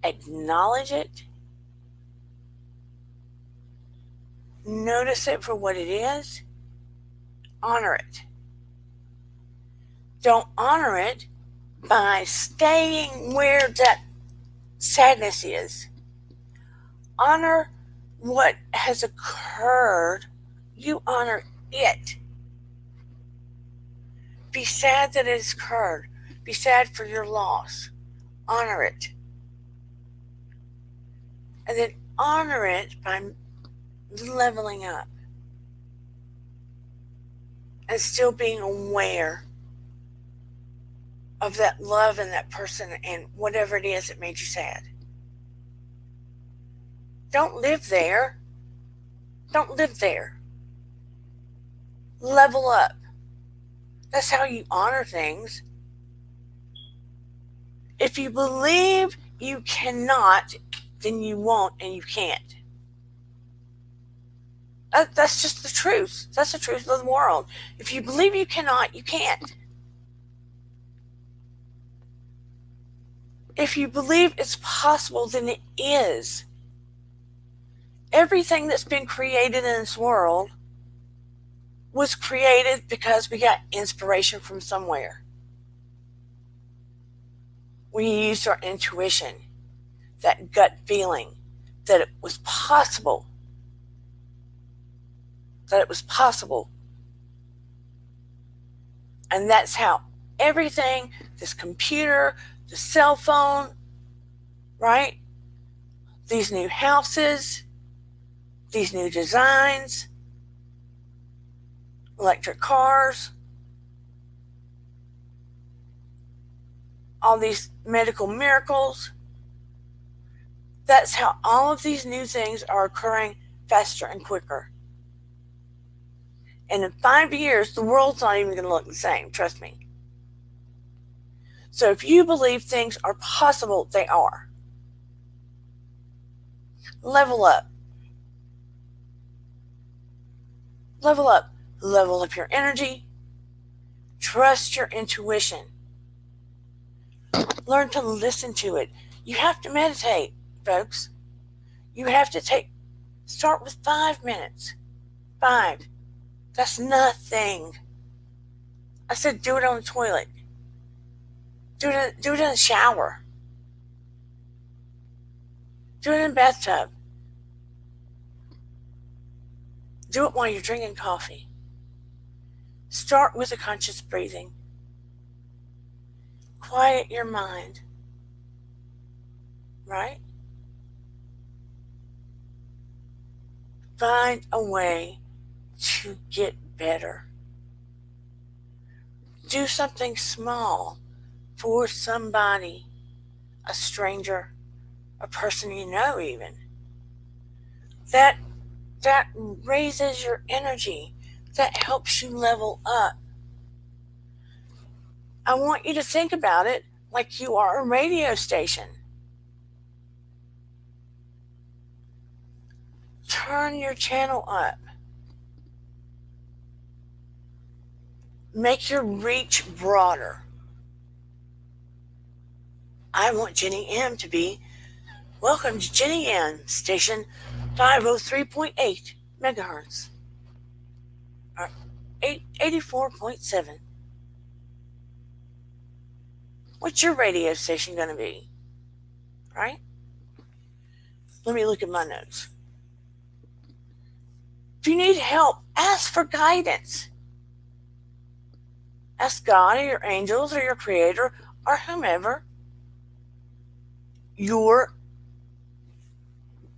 [SPEAKER 1] Acknowledge it. Notice it for what it is. Honor it. Don't honor it by staying where that sadness is. Honor what has occurred. You honor it. Be sad that it has occurred. Be sad for your loss. Honor it. And then honor it by leveling up and still being aware of that love and that person and whatever it is that made you sad. Don't live there. Don't live there. Level up. That's how you honor things. If you believe you cannot, then you won't and you can't. That's just the truth. That's the truth of the world. If you believe you cannot, you can't. If you believe it's possible, then it is. Everything that's been created in this world was created because we got inspiration from somewhere. We used our intuition, that gut feeling that it was possible. That it was possible. And that's how everything, this computer, the cell phone, right? These new houses, these new designs, electric cars, all these medical miracles. That's how all of these new things are occurring faster and quicker. And in 5 years, the world's not even going to look the same, trust me. So if you believe things are possible, they are. Level up. Level up. Level up your energy. Trust your intuition. Learn to listen to it. You have to meditate, folks. You have to start with 5 minutes. 5. That's nothing. I said do it on the toilet. Do it in the shower. Do it in the bathtub. Do it while you're drinking coffee. Start with a conscious breathing. Quiet your mind. Right? Find a way to get better. Do something small for somebody, a stranger, a person you know even. That raises your energy. That helps you level up. I want you to think about it like you are a radio station. Turn your channel up. Make your reach broader. I want Jenny M to be, welcome to Jenny M, station 503.8 megahertz, or 84.7. What's your radio station going to be? Right? Let me look at my notes. If you need help, ask for guidance. Ask God or your angels or your creator or whomever. You're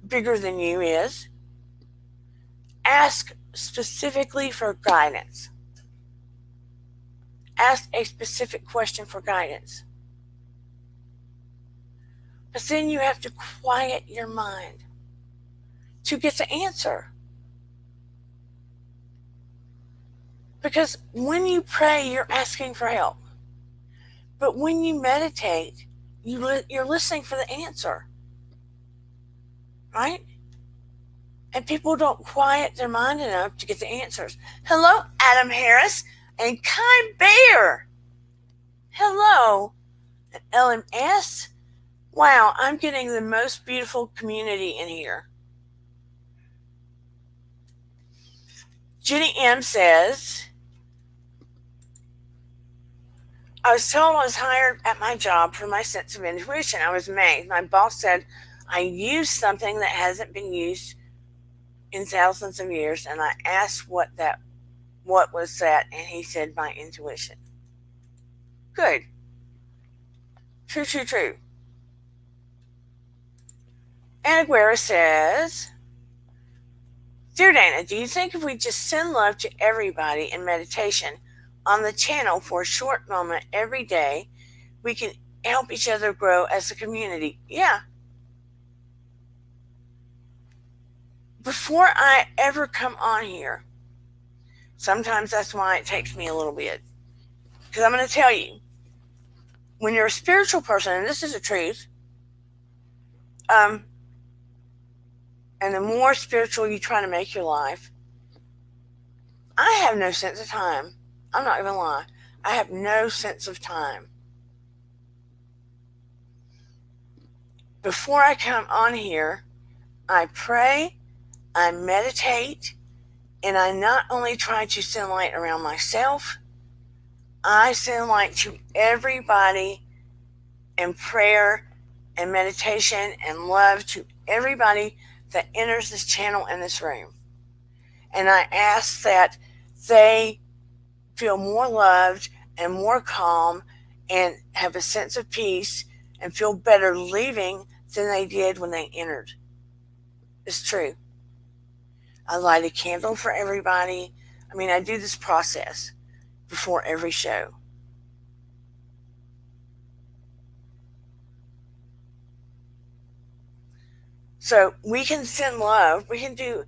[SPEAKER 1] bigger than you is. Ask specifically for guidance. Ask a specific question for guidance. But then you have to quiet your mind to get the answer. Because when you pray, you're asking for help. But when you meditate, you're listening for the answer. Right? And people don't quiet their mind enough to get the answers. Hello, Adam Harris and Kai Bear. Hello, LMS. Wow, I'm getting the most beautiful community in here. Jenny M says, I was told I was hired at my job for my sense of intuition. I was amazed. My boss said I used something that hasn't been used in thousands of years, and I asked what was that, and he said my intuition. Good. True, true, true. And Aguera says, Dear Dana, do you think if we just send love to everybody in meditation on the channel for a short moment every day, we can help each other grow as a community? Yeah. Before I ever come on here, sometimes that's why it takes me a little bit. Because I'm going to tell you, when you're a spiritual person, and this is the truth, and the more spiritual you try to make your life, I have no sense of time. I'm not even lying. I have no sense of time. Before I come on here, I pray, I meditate, and I not only try to send light around myself, I send light to everybody in prayer and meditation and love to everybody that enters this channel in this room. And I ask that they feel more loved and more calm and have a sense of peace and feel better leaving than they did when they entered. It's true. I light a candle for everybody. I mean, I do this process before every show. So we can send love. We can do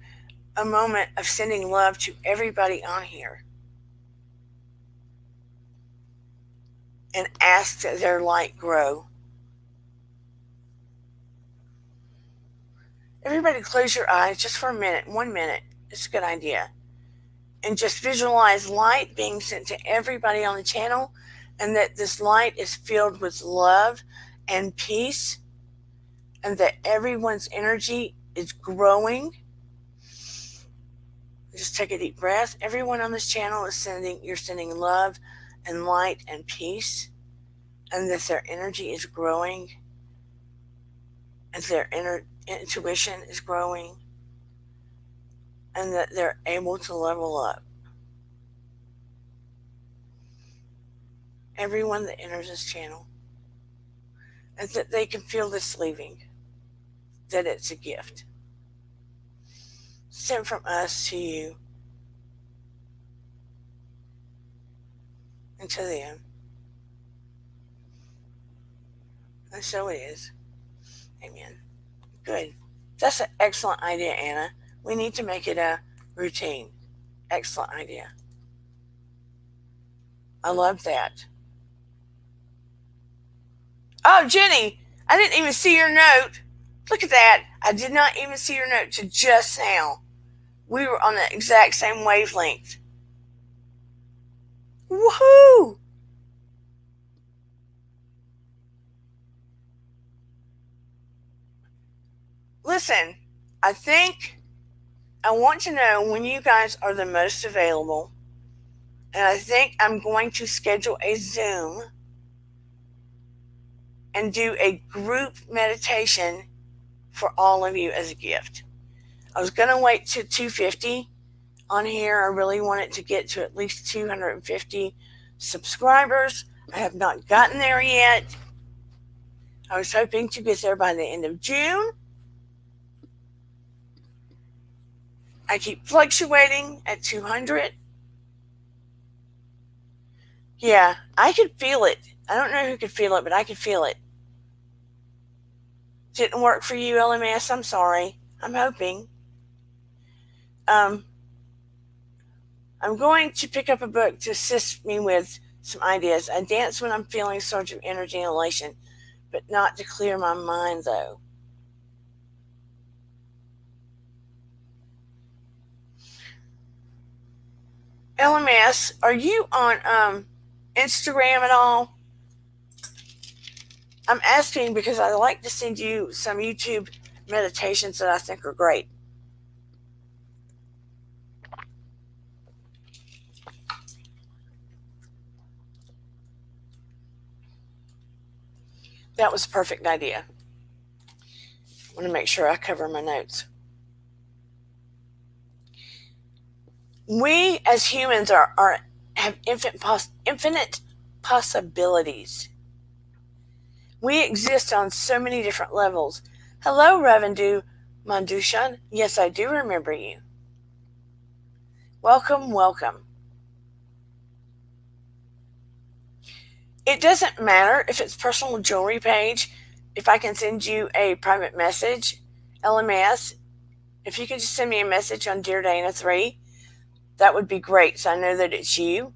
[SPEAKER 1] a moment of sending love to everybody on here and ask that their light grow. Everybody close your eyes just for a minute, 1 minute. It's a good idea. And just visualize light being sent to everybody on the channel, and that this light is filled with love and peace, and that everyone's energy is growing. Just take a deep breath. Everyone on this channel is you're sending love and light and peace, and that their energy is growing, and their intuition is growing, and that they're able to level up. Everyone that enters this channel, and that they can feel this leaving, that it's a gift sent from us to you and to them. And so it is. Amen. Good. That's an excellent idea, Anna. We need to make it a routine. Excellent idea. I love that. Oh, Jenny, I didn't even see your note. Look at that. I did not even see your note to just now. We were on the exact same wavelength. Woohoo! Listen, I want to know when you guys are the most available. And I think I'm going to schedule a Zoom and do a group meditation for all of you as a gift. I was going to wait to 250 on here. I really wanted to get to at least 250 subscribers. I have not gotten there yet. I was hoping to get there by the end of June. I keep fluctuating at 200. Yeah, I could feel it. I don't know who could feel it, but I could feel it. Didn't work for you, LMS? I'm sorry. I'm hoping. I'm going to pick up a book to assist me with some ideas. I dance when I'm feeling a surge of energy and elation, but not to clear my mind, though. LMS, are you on Instagram at all? I'm asking because I'd like to send you some YouTube meditations that I think are great. That was a perfect idea. I want to make sure I cover my notes. We as humans have infinite possibilities. We exist on so many different levels. Hello, Ravindu Mandushan. Yes, I do remember you. Welcome, welcome. It doesn't matter if it's personal jewelry page. If I can send you a private message, LMS, if you could just send me a message on Dear Dana 3, that would be great, so I know that it's you.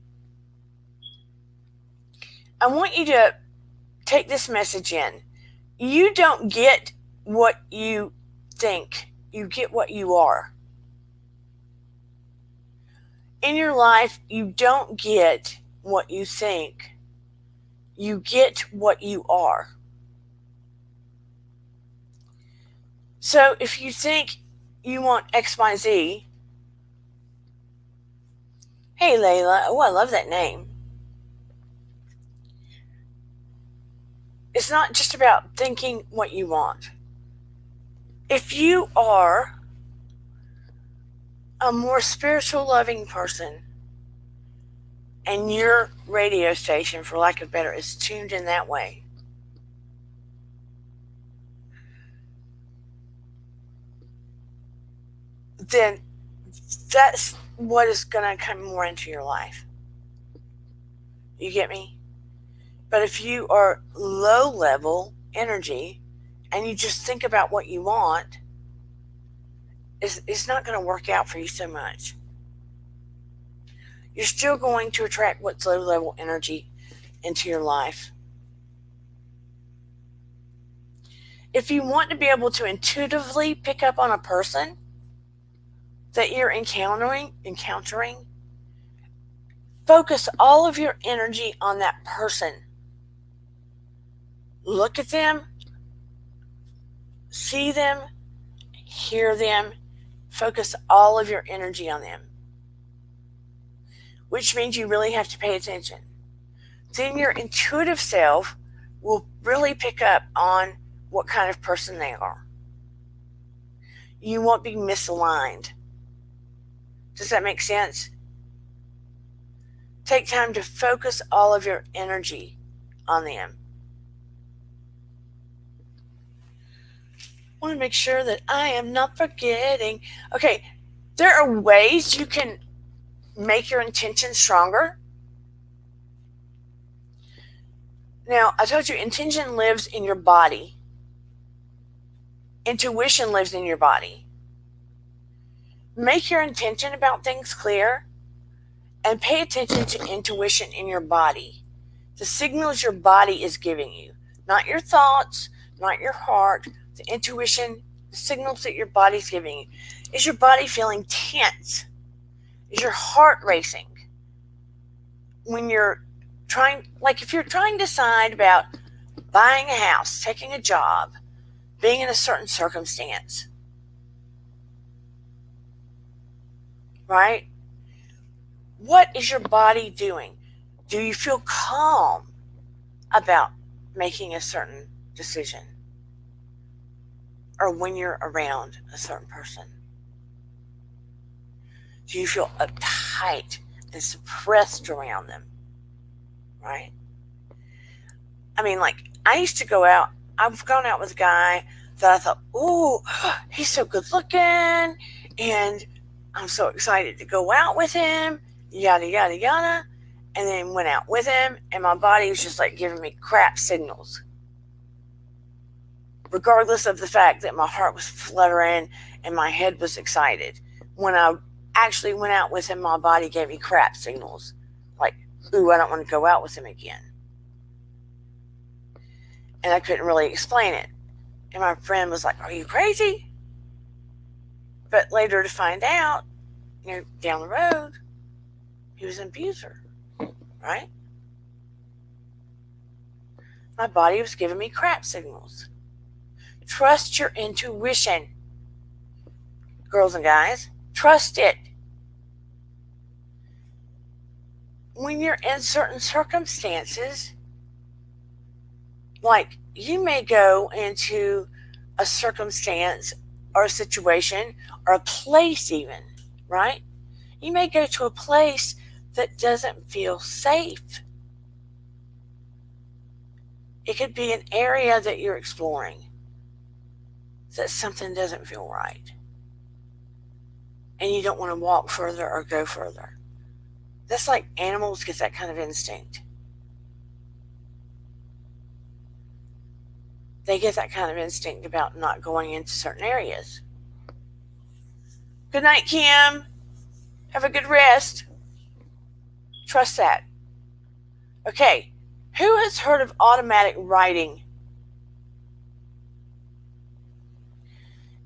[SPEAKER 1] I want you to take this message in. You don't get what you think. You get what you are. In your life, you don't get what you think. You get what you are. So if you think you want XYZ, hey Layla, oh, I love that name. It's not just about thinking what you want. If you are a more spiritual, loving person, and your radio station, for lack of better, is tuned in that way, then that's what is going to come more into your life. You get me? But if you are low level energy and you just think about what you want, it's not going to work out for you so much. You're still going to attract what's low level energy into your life. If you want to be able to intuitively pick up on a person that you're encountering, focus all of your energy on that person. Look at them, see them, hear them, focus all of your energy on them, which means you really have to pay attention. Then your intuitive self will really pick up on what kind of person they are. You won't be misaligned. Does that make sense? Take time to focus all of your energy on them. I want to make sure that I am not forgetting. Okay, there are ways you can make your intention stronger. Now, I told you intention lives in your body. Intuition lives in your body. Make your intention about things clear and pay attention to intuition in your body. The signals your body is giving you, not your thoughts, not your heart, the intuition, the signals that your body's giving you. Is your body feeling tense? Is your heart racing? When you're if you're trying to decide about buying a house, taking a job, being in a certain circumstance, right? What is your body doing? Do you feel calm about making a certain decision? Or when you're around a certain person? Do you feel uptight and suppressed around them? Right? I mean, I used to go out. I've gone out with a guy that I thought, ooh, he's so good looking, and I'm so excited to go out with him, yada, yada, yada. And then went out with him, and my body was just giving me crap signals. regardless of the fact that my heart was fluttering and my head was excited. When I actually went out with him, my body gave me crap signals. Like, ooh, I don't want to go out with him again. And I couldn't really explain it. And my friend was like, are you crazy? But later to find out, down the road, he was an abuser, right? My body was giving me crap signals. Trust your intuition, girls and guys. Trust it. When you're in certain circumstances, like you may go into a circumstance or a situation or a place even, right? You may go to a place that doesn't feel safe. It could be an area that you're exploring that something doesn't feel right. And you don't want to walk further or go further. That's like animals get that kind of instinct. They get that kind of instinct about not going into certain areas. Good night, Kim. Have a good rest. Trust that. Okay, who has heard of automatic writing?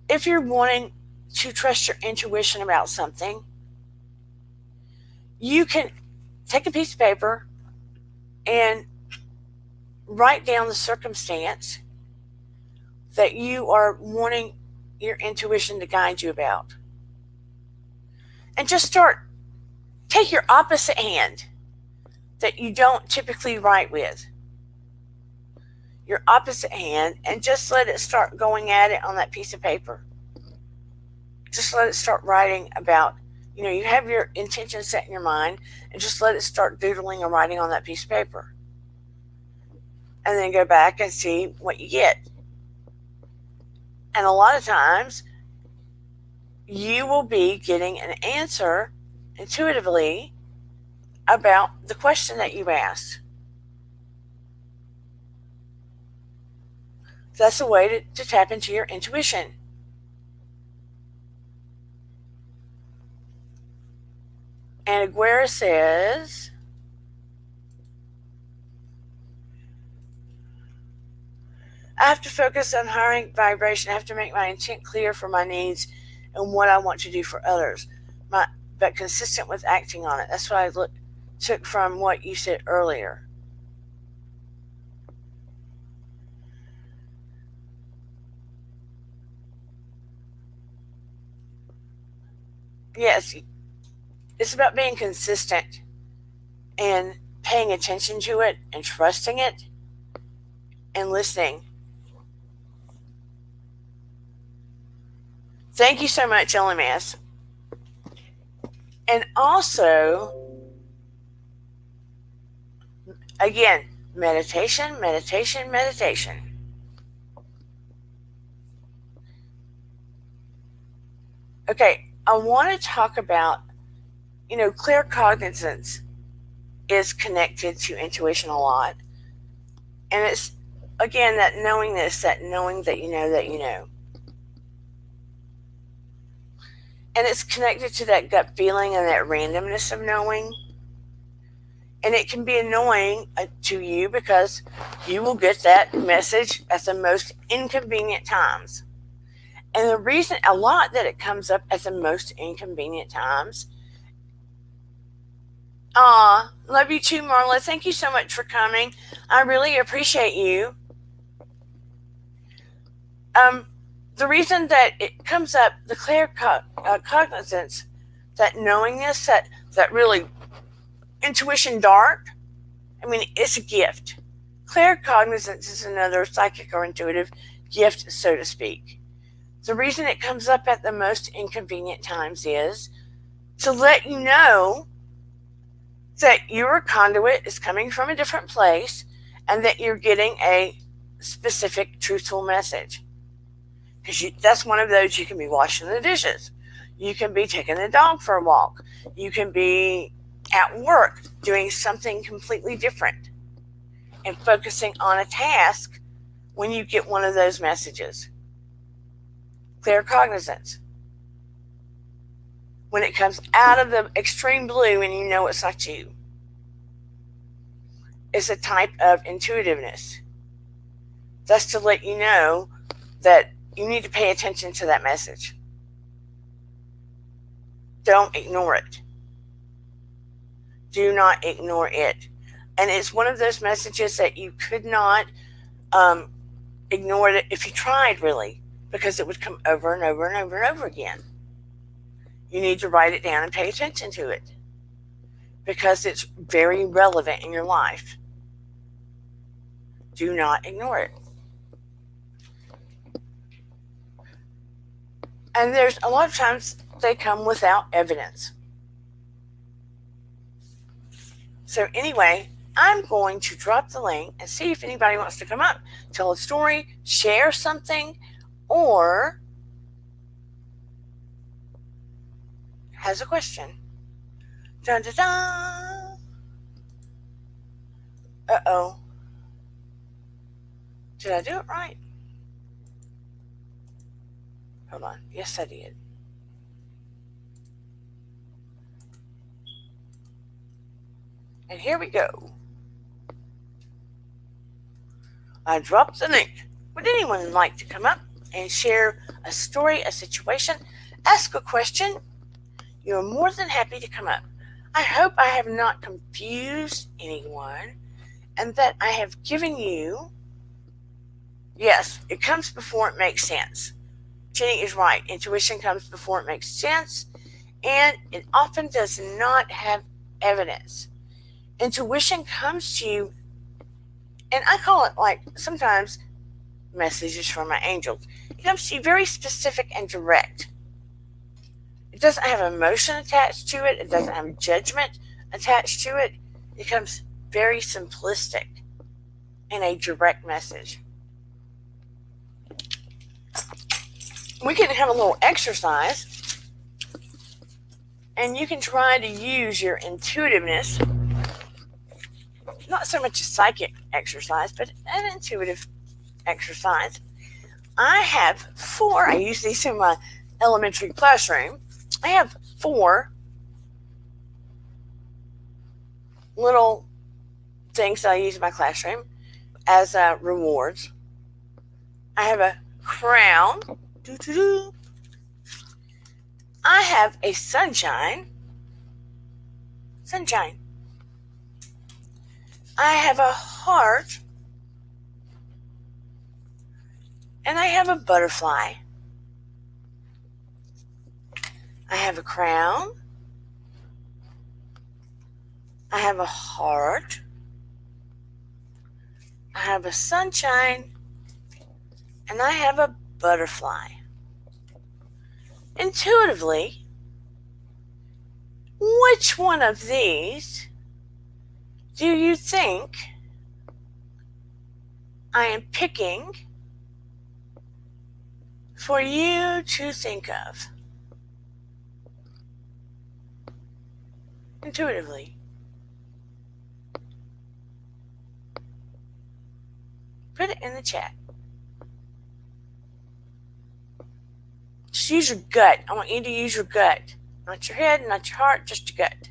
[SPEAKER 1] If you're wanting to trust your intuition about something, you can take a piece of paper and write down the circumstance that you are wanting your intuition to guide you about. And just take your opposite hand that you don't typically write with, your opposite hand, and just let it start going at it on that piece of paper. Just let it start writing about, you have your intention set in your mind, and just let it start doodling or writing on that piece of paper. And then go back and see what you get. And a lot of times, you will be getting an answer intuitively about the question that you asked. That's a way to tap into your intuition. And Aguera says, I have to focus on higher vibration. I have to make my intent clear for my needs and what I want to do for others, but consistent with acting on it. That's what I took from what you said earlier. Yes, it's about being consistent and paying attention to it and trusting it and listening. Thank you so much, LMS. And also, again, meditation, meditation, meditation. Okay, I want to talk about, clear cognizance is connected to intuition a lot. And it's, again, that knowingness, that knowing that you know that you know. And it's connected to that gut feeling and that randomness of knowing. And it can be annoying to you because you will get that message at the most inconvenient times. And the reason a lot that it comes up at the most inconvenient times. Love you too, Marla. Thank you so much for coming. I really appreciate you. The reason that it comes up, the clear cognizance, that knowingness, that really intuition dark, it's a gift. Clear cognizance is another psychic or intuitive gift, so to speak. The reason it comes up at the most inconvenient times is to let you know that your conduit is coming from a different place and that you're getting a specific truthful message. Because that's one of those, you can be washing the dishes. You can be taking the dog for a walk. You can be at work doing something completely different and focusing on a task when you get one of those messages. Clear cognizance. When it comes out of the extreme blue and you know it's not you. It's a type of intuitiveness. That's to let you know that you need to pay attention to that message. Don't ignore it. Do not ignore it. And it's one of those messages that you could not ignore it if you tried, really, because it would come over and over and over and over again. You need to write it down and pay attention to it because it's very relevant in your life. Do not ignore it. And there's a lot of times they come without evidence. So anyway, I'm going to drop the link and see if anybody wants to come up, tell a story, share something, or has a question. Dun, dun, dun. Uh-oh. Did I do it right? Hold on. Yes, I did. And here we go. I dropped the link. Would anyone like to come up and share a story, a situation, ask a question? You're more than happy to come up. I hope I have not confused anyone and that I have given you, yes, it comes before it makes sense. Jenny is right. Intuition comes before it makes sense, and it often does not have evidence. Intuition comes to you, and I call it like sometimes messages from my angels. It comes to you very specific and direct. It doesn't have emotion attached to it. It doesn't have judgment attached to it. It comes very simplistic in a direct message. We can have a little exercise, and you can try to use your intuitiveness, not so much a psychic exercise, but an intuitive exercise. I have 4, I use these in my elementary classroom. I have 4 little things that I use in my classroom as rewards. I have a crown. I have a sunshine. I have a heart. And I have a butterfly. I have a crown. I have a heart. I have a sunshine. And I have a butterfly. Intuitively, which one of these do you think I am picking for you to think of? Intuitively. Put it in the chat. Just use your gut. I want you to use your gut. Not your head, not your heart, just your gut.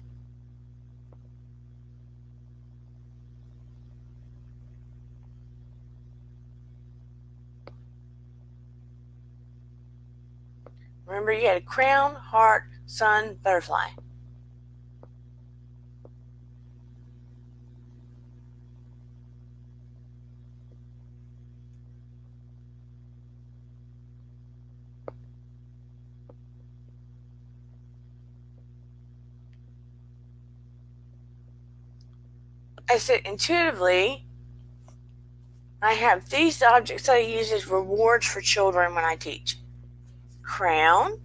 [SPEAKER 1] Remember, you had a crown, heart, sun, butterfly. I said intuitively, I have these objects I use as rewards for children when I teach. Crown,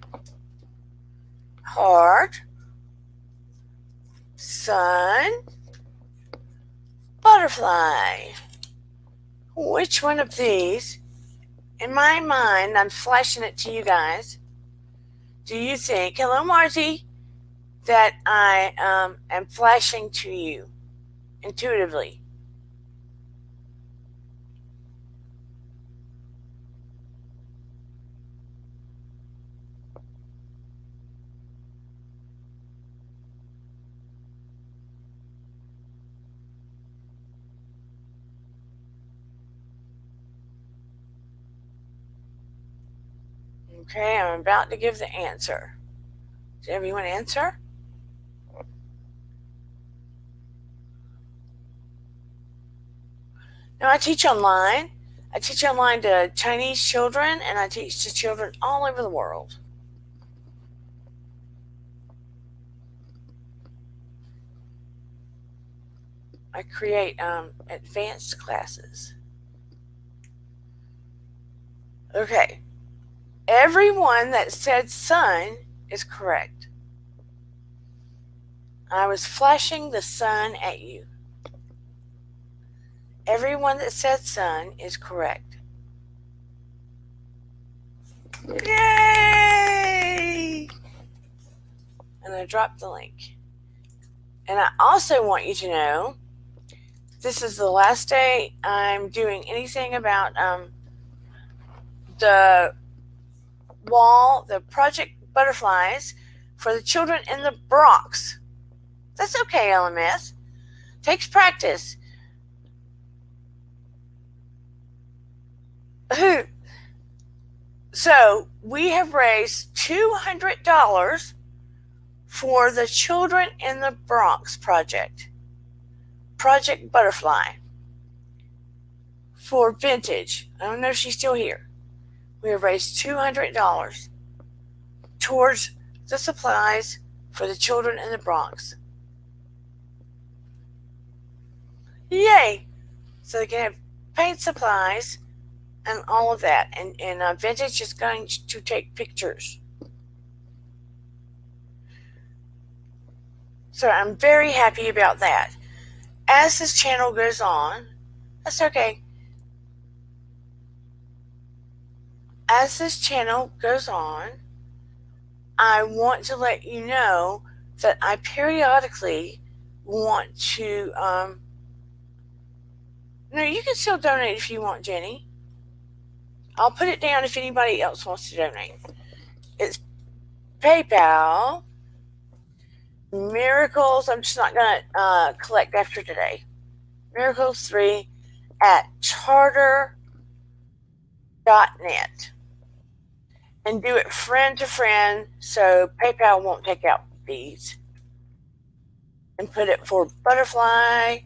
[SPEAKER 1] heart, sun, butterfly. Which one of these, in my mind, I'm flashing it to you guys, do you think, hello Marty, that I am flashing to you intuitively? Okay, I'm about to give the answer. Did everyone answer? Now, I teach online. I teach online to Chinese children, and I teach to children all over the world. I create advanced classes. Okay. Everyone that said sun is correct. I was flashing the sun at you. Everyone that said sun is correct. Yay! And I dropped the link. And I also want you to know this is the last day I'm doing anything about the wall, the Project Butterflies for the children in the Bronx. That's okay, LMS. Takes practice. So we have raised $200 for the Children in the Bronx project, Project Butterfly, for Vintage. I don't know if she's still here. We have raised $200 towards the supplies for the children in the Bronx. Yay! So they can have paint supplies and all of that. And Vintage is going to take pictures. So I'm very happy about that. As this channel goes on, that's okay. As this channel goes on, I want to let you know that I periodically want to, no, you can still donate if you want, Jenny. I'll put it down if anybody else wants to donate. It's PayPal, Miracles, I'm just not going to collect after today. Miracles3 at charter.net. And do it friend to friend so PayPal won't take out fees. And put it for Butterfly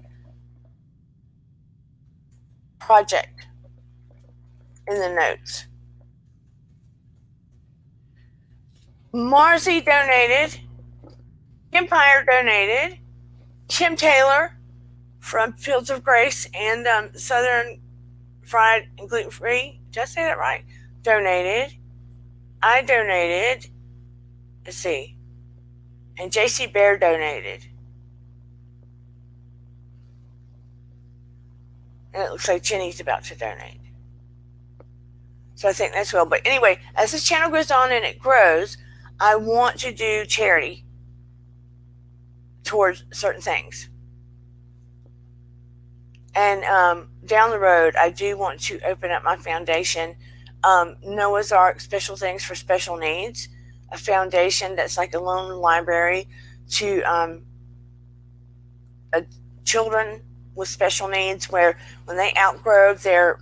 [SPEAKER 1] Project in the notes. Marcy donated. Empire donated. Kim Taylor from Fields of Grace and Southern Fried and Gluten Free. Did I say that right? Donated. I donated. Let's see. And JC Bear donated. And it looks like Jenny's about to donate. So I think that's well. But anyway, as this channel goes on and it grows, I want to do charity towards certain things. And down the road, I do want to open up my foundation, Noah's Ark Special Things for Special Needs, a foundation that's like a loan library to children with special needs, where when they outgrow their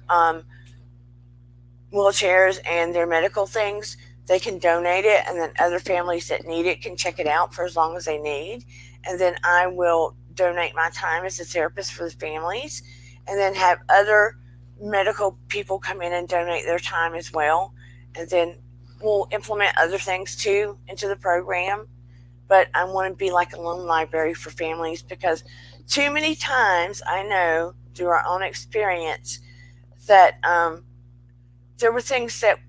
[SPEAKER 1] wheelchairs and their medical things, they can donate it, and then other families that need it can check it out for as long as they need. And then I will donate my time as a therapist for the families, and then have other medical people come in and donate their time as well. And then we'll implement other things too into the program. But I want to be like a loan library for families, because too many times I know through our own experience that there were things that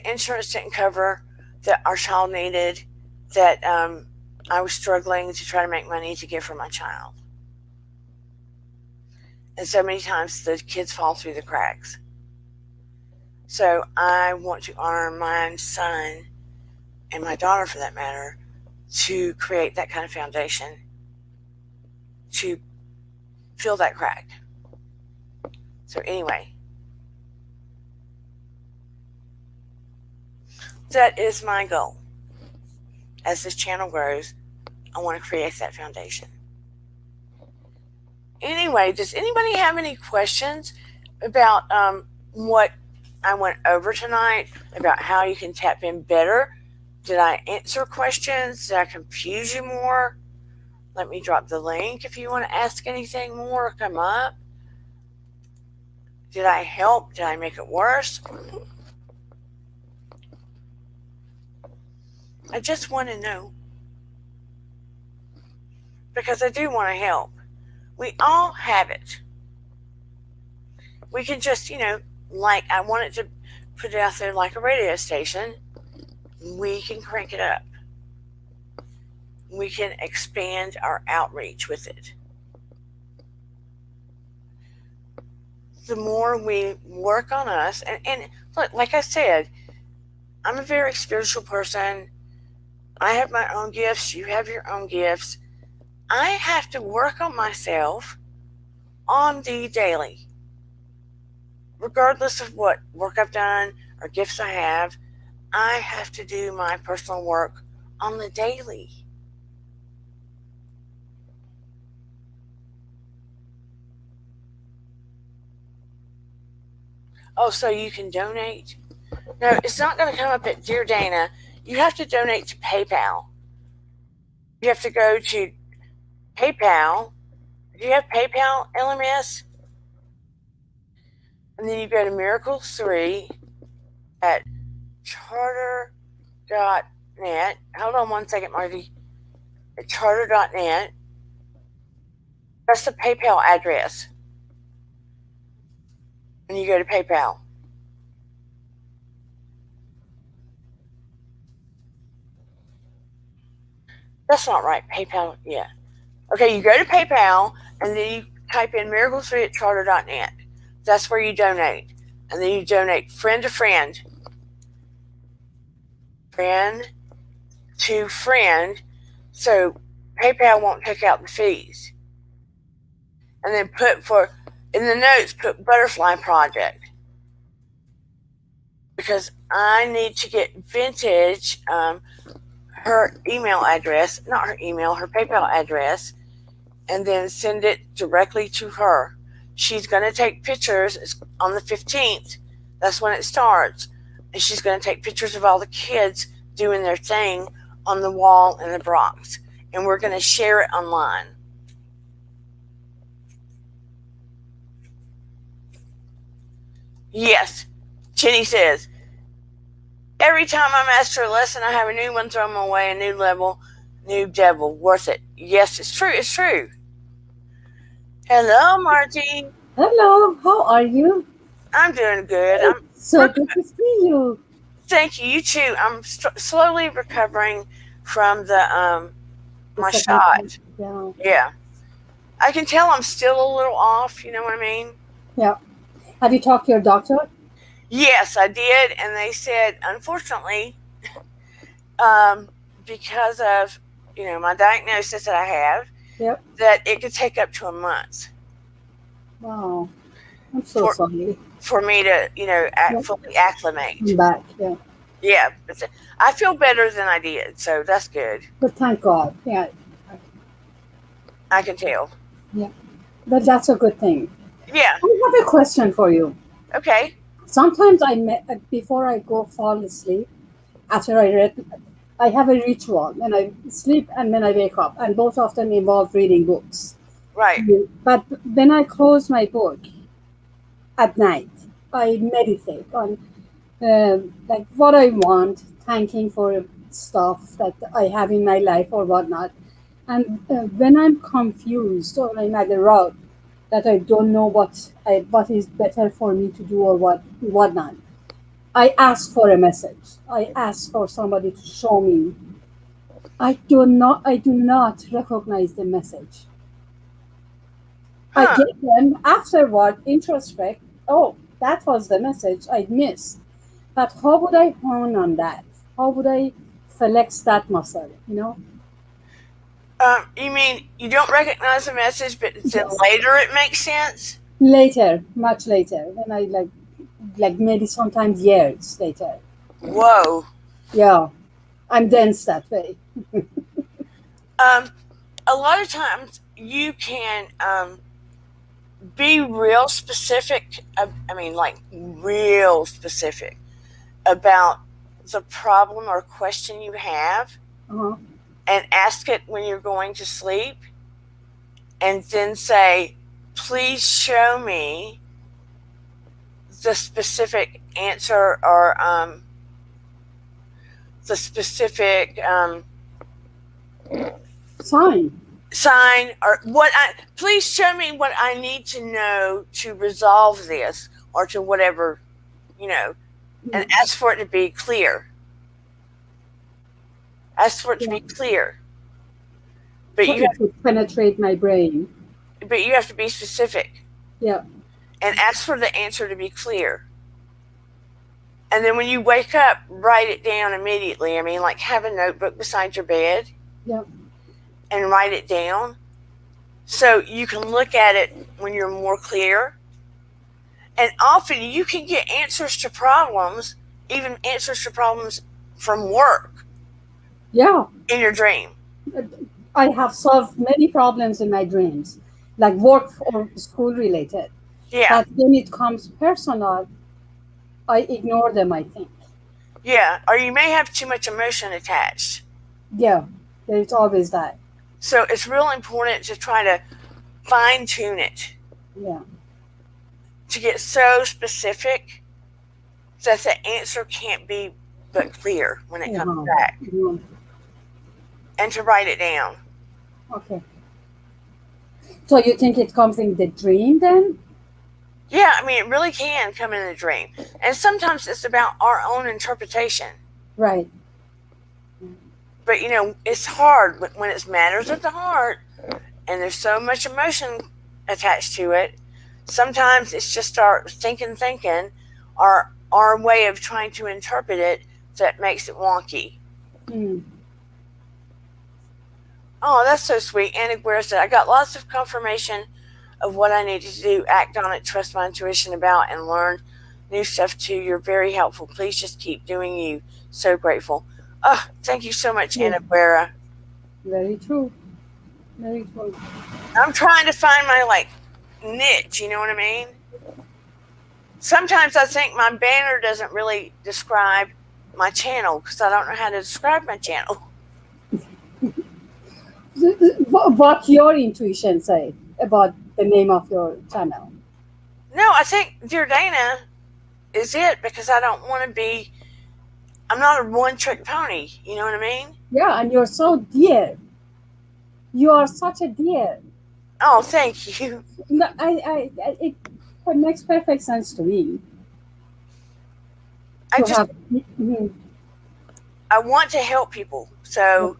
[SPEAKER 1] insurance didn't cover that our child needed, that I was struggling to try to make money to give for my child. And so many times the kids fall through the cracks. So I want to honor my son and my daughter, for that matter, to create that kind of foundation to fill that crack. So anyway, that is my goal. As this channel grows, I want to create that foundation. Anyway, does anybody have any questions about what I went over tonight about how you can tap in better? Did I answer questions? Did I confuse you more? Let me drop the link if you want to ask anything more, come up. Did I help? Did I make it worse? I just want to know. Because I do want to help. We all have it. We can just, like I wanted to put it out there like a radio station, we can crank it up. We can expand our outreach with it. The more we work on us, and look, like I said, I'm a very spiritual person. I have my own gifts. You have your own gifts. I have to work on myself on the daily. Regardless of what work I've done or gifts I have to do my personal work on the daily. Oh, so you can donate? No, it's not going to come up at Dear Dana. You have to donate to PayPal. You have to go to PayPal. Do you have PayPal, LMS? And then you go to Miracle 3 at charter.net. Hold on one second, Marty. At charter.net. That's the PayPal address. And you go to PayPal. That's not right. PayPal, yeah. Okay, you go to PayPal, and then you type in Miracle3 at charter.net. That's where you donate. And then you donate friend to friend. Friend to friend. So PayPal won't take out the fees. And then in the notes, put Butterfly Project. Because I need to get Vintage, her email address, not her email, her PayPal address, and then send it directly to her. She's going to take pictures on the 15th. That's when it starts. And she's going to take pictures of all the kids doing their thing on the wall in the Bronx. And we're going to share it online. Yes, Jenny says, every time I master a lesson, I have a new one thrown my way, a new level, new devil, worth it. Yes, it's true, it's true. Hello, Margie.
[SPEAKER 2] Hello, how are you?
[SPEAKER 1] I'm doing good. I'm
[SPEAKER 2] so good to see you.
[SPEAKER 1] Thank you. You too. I'm slowly recovering from my shot.
[SPEAKER 2] Yeah.
[SPEAKER 1] Yeah. I can tell I'm still a little off. You know what I mean?
[SPEAKER 2] Yeah. Have you talked to your doctor?
[SPEAKER 1] Yes, I did, and they said, unfortunately, because of my diagnosis that I have,
[SPEAKER 2] Yep.
[SPEAKER 1] that it could take up to a month.
[SPEAKER 2] Wow. I'm so sorry.
[SPEAKER 1] For me to fully acclimate.
[SPEAKER 2] I'm back. Yeah.
[SPEAKER 1] Yeah, I feel better than I did, so that's good.
[SPEAKER 2] But thank God. Yeah.
[SPEAKER 1] I can tell.
[SPEAKER 2] Yeah. But that's a good thing.
[SPEAKER 1] Yeah.
[SPEAKER 2] I have a question for you.
[SPEAKER 1] Okay.
[SPEAKER 2] Sometimes before I go fall asleep, after I read, I have a ritual when I sleep and when I wake up, and both of them involve reading books.
[SPEAKER 1] Right.
[SPEAKER 2] But when I close my book at night, I meditate on like what I want, thanking for stuff that I have in my life or whatnot. And when I'm confused or I'm at a route that I don't know what is better for me to do or whatnot, I ask for a message. I ask for somebody to show me. I do not recognize the message. I get them afterward, introspect. Oh, that was the message I missed. But how would I hone on that? How would I flex that muscle?
[SPEAKER 1] You mean you don't recognize the message, but then later it makes sense?
[SPEAKER 2] Later, much later, when I like maybe sometimes years later.
[SPEAKER 1] Whoa.
[SPEAKER 2] Yeah, I'm dense that way.
[SPEAKER 1] A lot of times you can be real specific. I mean, like real specific about the problem or question you have,
[SPEAKER 2] Uh-huh.
[SPEAKER 1] and ask it when you're going to sleep, and then say, please show me the specific answer, or the specific
[SPEAKER 2] Sign.
[SPEAKER 1] sign, or please show me what I need to know to resolve this, or to whatever, and ask for it to be clear. Ask for it to
[SPEAKER 2] Yeah.
[SPEAKER 1] be clear. But
[SPEAKER 2] So
[SPEAKER 1] you
[SPEAKER 2] it would penetrate my brain.
[SPEAKER 1] have to be specific,
[SPEAKER 2] Yeah.
[SPEAKER 1] and ask for the answer to be clear. And then when you wake up, write it down immediately. I mean, like, have a notebook beside your bed
[SPEAKER 2] Yeah.
[SPEAKER 1] and write it down, so you can look at it when you're more clear. And often you can get answers to problems, even answers to problems from work,
[SPEAKER 2] Yeah.
[SPEAKER 1] in your dream.
[SPEAKER 2] I have solved many problems in my dreams, like work or school related.
[SPEAKER 1] Yeah.
[SPEAKER 2] But when it comes personal, I ignore them, I think.
[SPEAKER 1] Yeah. Or you may have too much emotion attached.
[SPEAKER 2] Yeah. There's always that.
[SPEAKER 1] So it's real important to try to fine tune it,
[SPEAKER 2] Yeah.
[SPEAKER 1] to get so specific that the answer can't be but clear when it comes
[SPEAKER 2] Uh-huh.
[SPEAKER 1] back,
[SPEAKER 2] Mhm.
[SPEAKER 1] and to write it down.
[SPEAKER 2] Okay. So you think it comes in the dream then?
[SPEAKER 1] Yeah, I mean, it really can come in a dream. And sometimes it's about our own interpretation.
[SPEAKER 2] Right.
[SPEAKER 1] But, it's hard when it's matters of the heart, and there's so much emotion attached to it. Sometimes it's just our thinking, our way of trying to interpret it, that makes it wonky.
[SPEAKER 2] Mm.
[SPEAKER 1] Oh, that's so sweet. Anna Guerra said, I got lots of confirmation of what I need to do, act on it, trust my intuition about, and learn new stuff too. You're very helpful. Please just keep doing you. So grateful. Oh, thank you so much,
[SPEAKER 2] Yeah.
[SPEAKER 1] Anna Guerra.
[SPEAKER 2] Very true. Very true.
[SPEAKER 1] I'm trying to find my, like, niche, you know what I mean? Sometimes I think my banner doesn't really describe my channel, because I don't know how to describe my channel.
[SPEAKER 2] What your intuition say about the name of your channel?
[SPEAKER 1] No, I think Dear Dana is it, because I don't want to be, I'm not a one trick pony, you know what I mean?
[SPEAKER 2] Yeah, and you're so dear. You are such a dear.
[SPEAKER 1] Oh, thank you.
[SPEAKER 2] No, it makes perfect sense to me
[SPEAKER 1] I
[SPEAKER 2] to
[SPEAKER 1] just,
[SPEAKER 2] have. Mhm.
[SPEAKER 1] I want to help people. So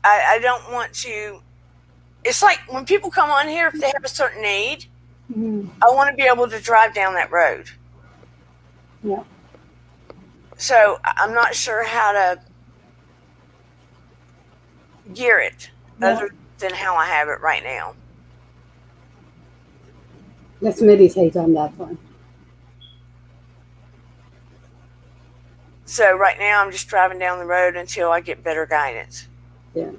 [SPEAKER 1] I don't want to, it's like when people come on here, if they have a certain need,
[SPEAKER 2] Mhm.
[SPEAKER 1] I want to be able to drive down that road.
[SPEAKER 2] Yeah.
[SPEAKER 1] So I'm not sure how to gear it
[SPEAKER 2] Yeah.
[SPEAKER 1] other than how I have it right now.
[SPEAKER 2] Let's meditate on that one.
[SPEAKER 1] So right now I'm just driving down the road until I get better guidance.
[SPEAKER 2] Yeah.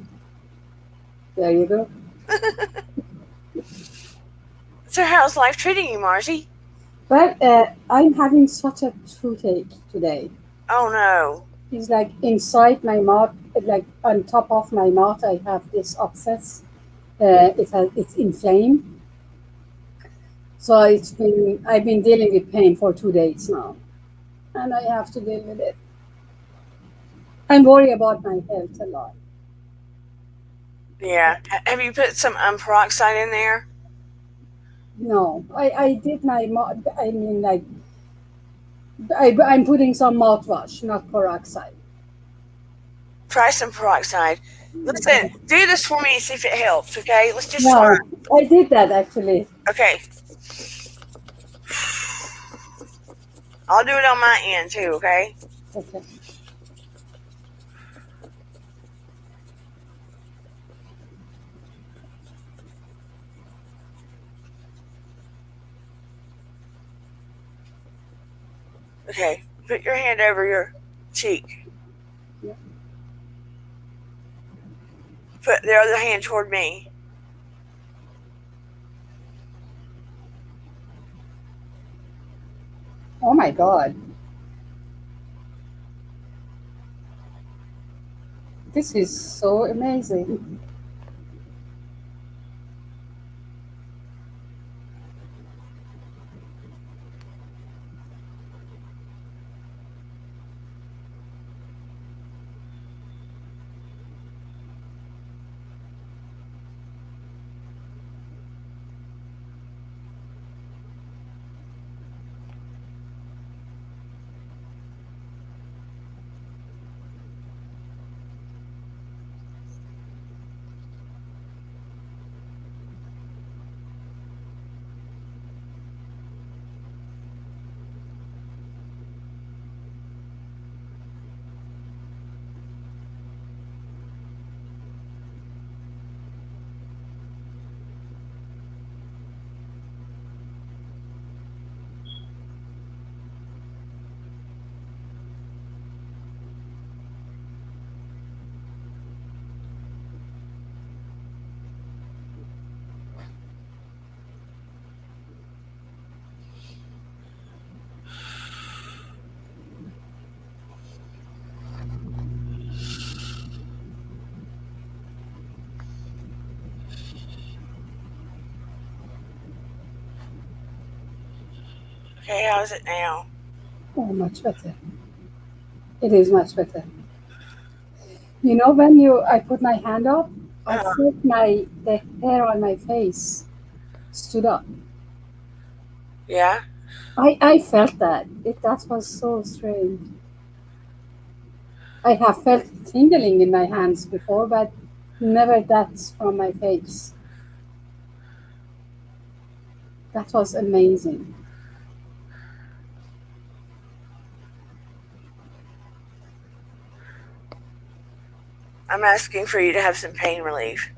[SPEAKER 2] There you go.
[SPEAKER 1] So how's life treating you, Marcy?
[SPEAKER 2] But I'm having such a toothache today.
[SPEAKER 1] Oh no.
[SPEAKER 2] It's like inside my mouth, like on top of my mouth, I have this abscess. It's inflamed. So I've been dealing with pain for 2 days now, and I have to deal with it. I'm worried about my health a lot.
[SPEAKER 1] Yeah. Have you put some peroxide in there?
[SPEAKER 2] No, I did my I mean like I'm putting some mouthwash, not peroxide.
[SPEAKER 1] Try some peroxide. Listen, do this for me and see if it helps, okay? Let's just try.
[SPEAKER 2] No, I did that actually.
[SPEAKER 1] Okay. I'll do it on my end too, okay?
[SPEAKER 2] Okay.
[SPEAKER 1] Okay. Put your hand over your cheek.
[SPEAKER 2] Yeah.
[SPEAKER 1] Put the other hand toward me.
[SPEAKER 2] Oh my God. This is so amazing.
[SPEAKER 1] Okay, how's it now?
[SPEAKER 2] Oh, much better. It is much better. You know, when you I put my hand up, I
[SPEAKER 1] Uh,
[SPEAKER 2] felt the hair on my face stood up.
[SPEAKER 1] yeah.
[SPEAKER 2] I felt that. That was so strange. I have felt tingling in my hands before, but never that from my face. That was amazing.
[SPEAKER 1] I'm asking for you to have some pain relief.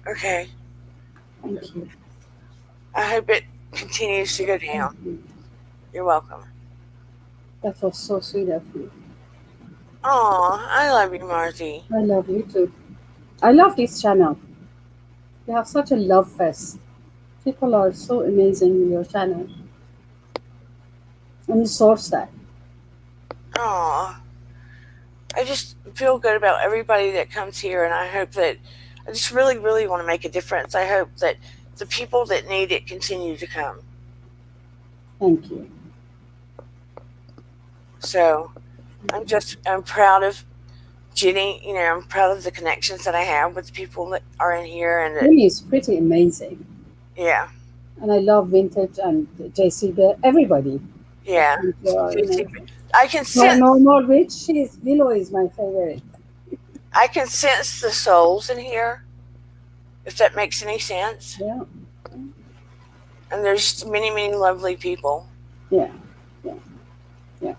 [SPEAKER 1] Okay.
[SPEAKER 2] Thank you.
[SPEAKER 1] I hope it continues to go
[SPEAKER 2] Thank
[SPEAKER 1] down.
[SPEAKER 2] you.
[SPEAKER 1] You're welcome.
[SPEAKER 2] That was so sweet of you.
[SPEAKER 1] Aw, I love you, Marty.
[SPEAKER 2] I love you too. I love this channel. You have such a love fest. People are so amazing in your channel. And you source that.
[SPEAKER 1] Aw. I just feel good about everybody that comes here, and I hope that I just really, really want to make a difference. I hope that the people that need it continue to come.
[SPEAKER 2] Thank you.
[SPEAKER 1] So I'm proud of Jenny. I'm proud of the connections that I have with the people that are in here, and that,
[SPEAKER 2] Really is pretty amazing.
[SPEAKER 1] yeah,
[SPEAKER 2] And I love Vintage and JC Bear, everybody. I
[SPEAKER 1] yeah.
[SPEAKER 2] think they are,
[SPEAKER 1] I can sense,
[SPEAKER 2] Paranormal Witch is Willow is my favorite.
[SPEAKER 1] I can sense the souls in here, if that makes any sense.
[SPEAKER 2] Yeah,
[SPEAKER 1] And there's many, many lovely people.
[SPEAKER 2] yeah, yeah, yeah.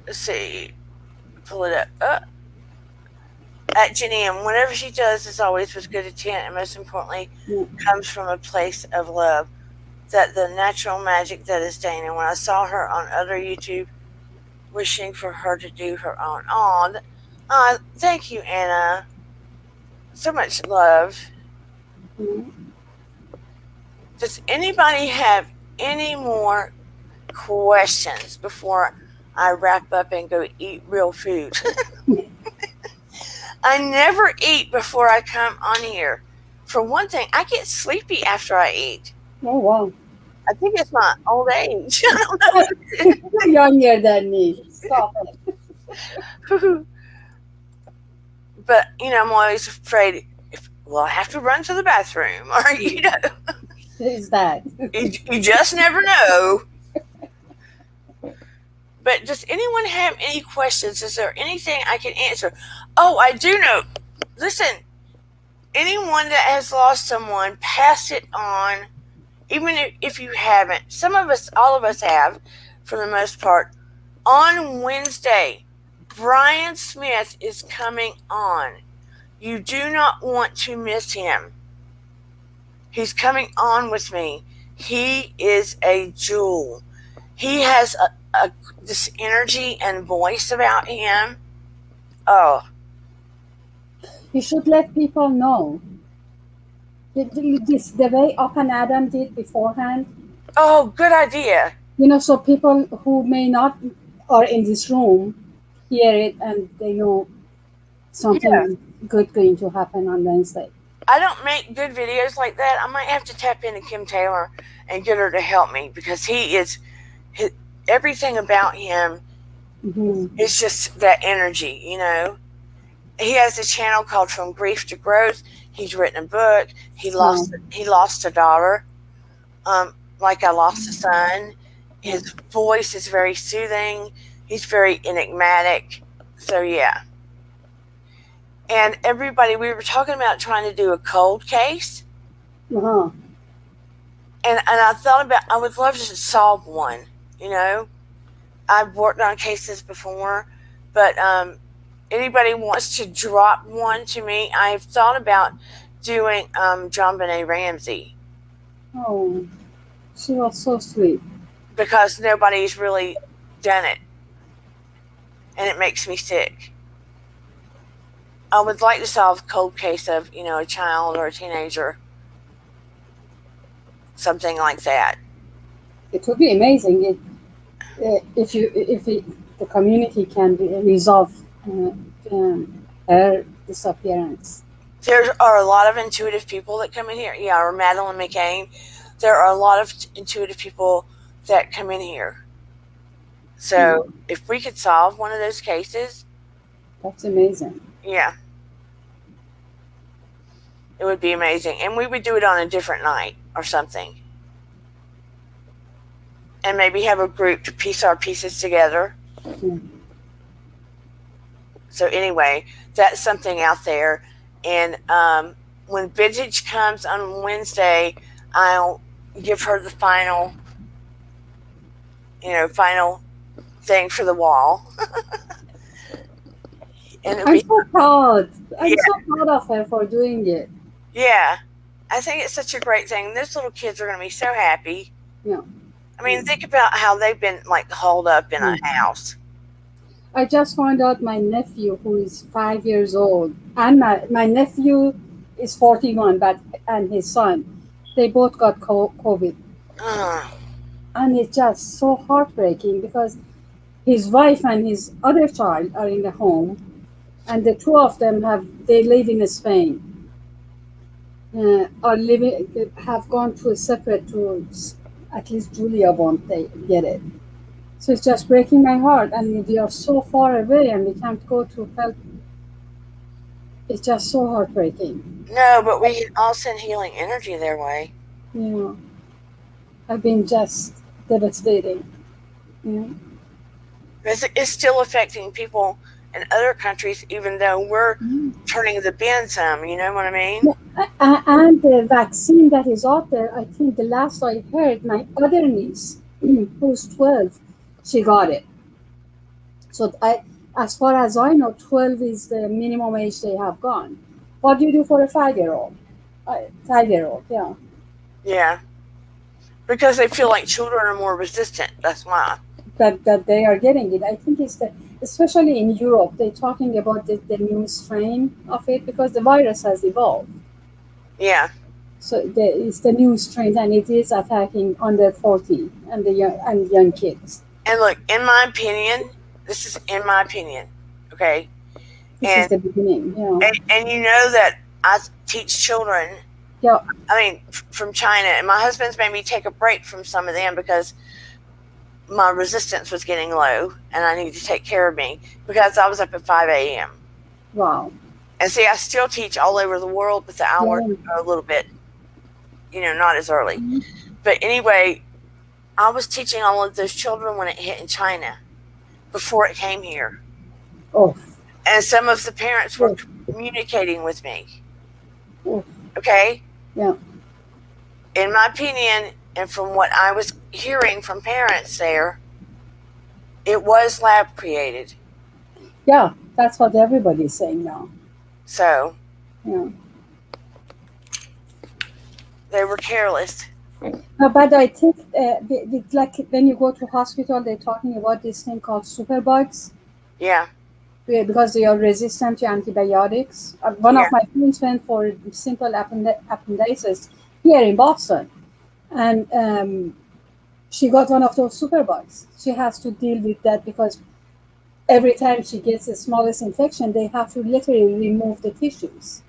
[SPEAKER 1] Let's see, pull it up. At Jenny, and whatever she does is always with good intent, and most importantly,
[SPEAKER 2] Yeah.
[SPEAKER 1] comes from a place of love. That the natural magic that is Dana. When I saw her on other YouTube, wishing for her to do her own. Thank you, Anna. So much love.
[SPEAKER 2] Mhm.
[SPEAKER 1] Does anybody have any more questions before I wrap up and go eat real food? I never eat before I come on here. For one thing, I get sleepy after I eat.
[SPEAKER 2] Oh wow.
[SPEAKER 1] I think it's my old age. I don't
[SPEAKER 2] You're younger than me. Stop it.
[SPEAKER 1] know. But, I'm always afraid, I have to run to the bathroom. Or,
[SPEAKER 2] Is that?
[SPEAKER 1] you just never know. But does anyone have any questions? Is there anything I can answer? Oh, I do know. Listen, anyone that has lost someone, pass it on. Even if you haven't. Some of us, all of us have, for the most part. On Wednesday, Brian Smith is coming on. You do not want to miss him. He's coming on with me. He is a jewel. He has this energy and voice about him. Oh,
[SPEAKER 2] You should let people know. This the way Up and Adam did beforehand.
[SPEAKER 1] Good idea.
[SPEAKER 2] So people who may not are in this room hear it and they know
[SPEAKER 1] Yeah.
[SPEAKER 2] something good going to happen on Wednesday.
[SPEAKER 1] I don't make good videos like that. I might have to tap into Kim Taylor and get her to help me because everything about him is just that energy, He has a channel called From Grief to Growth. He's written a book. He lost a daughter, like I lost a son. His voice is very soothing. He's very enigmatic. So yeah. And everybody, we were talking about trying to do a cold case. And I thought about, I would love to solve one, I've worked on cases before, but anybody wants to drop one to me, I've thought about doing JonBenet Ramsey.
[SPEAKER 2] Oh, she was so sweet.
[SPEAKER 1] Because nobody's really done it. And it makes me sick. I would like to solve a cold case of, a child or a teenager. Something like that.
[SPEAKER 2] It would be amazing if the community can resolve her disappearance.
[SPEAKER 1] There are a lot of intuitive people that come in here. Yeah, or Madeline McCain. There are a lot of intuitive people that come in here. So if we could solve one of those cases.
[SPEAKER 2] That's amazing.
[SPEAKER 1] Yeah. It would be amazing. And we would do it on a different night or something. And maybe have a group to piece our pieces together. So anyway, that's something out there. And when Vintage comes on Wednesday, I'll give her the final thing for the wall. And
[SPEAKER 2] I'm so proud. I'm so proud of her for doing it.
[SPEAKER 1] Yeah. I think it's such a great thing. Those little kids are going to be so happy.
[SPEAKER 2] Yeah.
[SPEAKER 1] I mean, think about how they've been holed up in a house.
[SPEAKER 2] I just found out my nephew, who is 5 years old, and my nephew is 41, and his son, they both got COVID. And it's just so heartbreaking because his wife and his other child are in the home, and the two of them they live in Spain. Have gone to a separate rooms. At least Julia won't get it. So it's just breaking my heart, and we are so far away, and we can't go to help. It's just so heartbreaking.
[SPEAKER 1] No, but we can all send healing energy their way.
[SPEAKER 2] Yeah, I've been just devastating. Yeah.
[SPEAKER 1] It's still affecting people in other countries, even though we're turning the bend some. You know what I mean?
[SPEAKER 2] And the vaccine that is out there, I think the last I heard, my other niece, who's 12, she got it. So as far as I know, 12 is the minimum age they have gone. What do you do for a 5-year-old? 5-year-old, yeah.
[SPEAKER 1] Yeah. Because they feel like children are more resistant. That's why.
[SPEAKER 2] That they are getting it. I think especially in Europe, they're talking about the new strain of it because the virus has evolved.
[SPEAKER 1] Yeah.
[SPEAKER 2] So it's the new strain, and it is attacking under 40 and young kids.
[SPEAKER 1] And look, in my opinion, this is in my opinion, okay?
[SPEAKER 2] This is the beginning, yeah.
[SPEAKER 1] And you know that I teach children
[SPEAKER 2] Yeah.
[SPEAKER 1] I mean, from China. And my husband's made me take a break from some of them because my resistance was getting low and I needed to take care of me because I was up at 5 a.m.
[SPEAKER 2] Wow.
[SPEAKER 1] And see, I still teach all over the world, but the hours
[SPEAKER 2] Yeah.
[SPEAKER 1] are a little bit, not as early.
[SPEAKER 2] Mhm.
[SPEAKER 1] But anyway, I was teaching all of those children when it hit in China before it came here.
[SPEAKER 2] Oh.
[SPEAKER 1] And some of the parents were
[SPEAKER 2] Oh.
[SPEAKER 1] communicating with me.
[SPEAKER 2] Oh.
[SPEAKER 1] Okay?
[SPEAKER 2] Yeah.
[SPEAKER 1] In my opinion, and from what I was hearing from parents there, it was lab created.
[SPEAKER 2] Yeah. That's what everybody's saying now.
[SPEAKER 1] So
[SPEAKER 2] Yeah.
[SPEAKER 1] they were careless.
[SPEAKER 2] No, but I think like when you go to hospital, they're talking about this thing called superbugs.
[SPEAKER 1] Yeah.
[SPEAKER 2] Because they are resistant to antibiotics. One
[SPEAKER 1] Yeah.
[SPEAKER 2] of my friends went for simple appendicitis here in Boston, and she got one of those superbugs. She has to deal with that because every time she gets the smallest infection, they have to literally remove the tissues.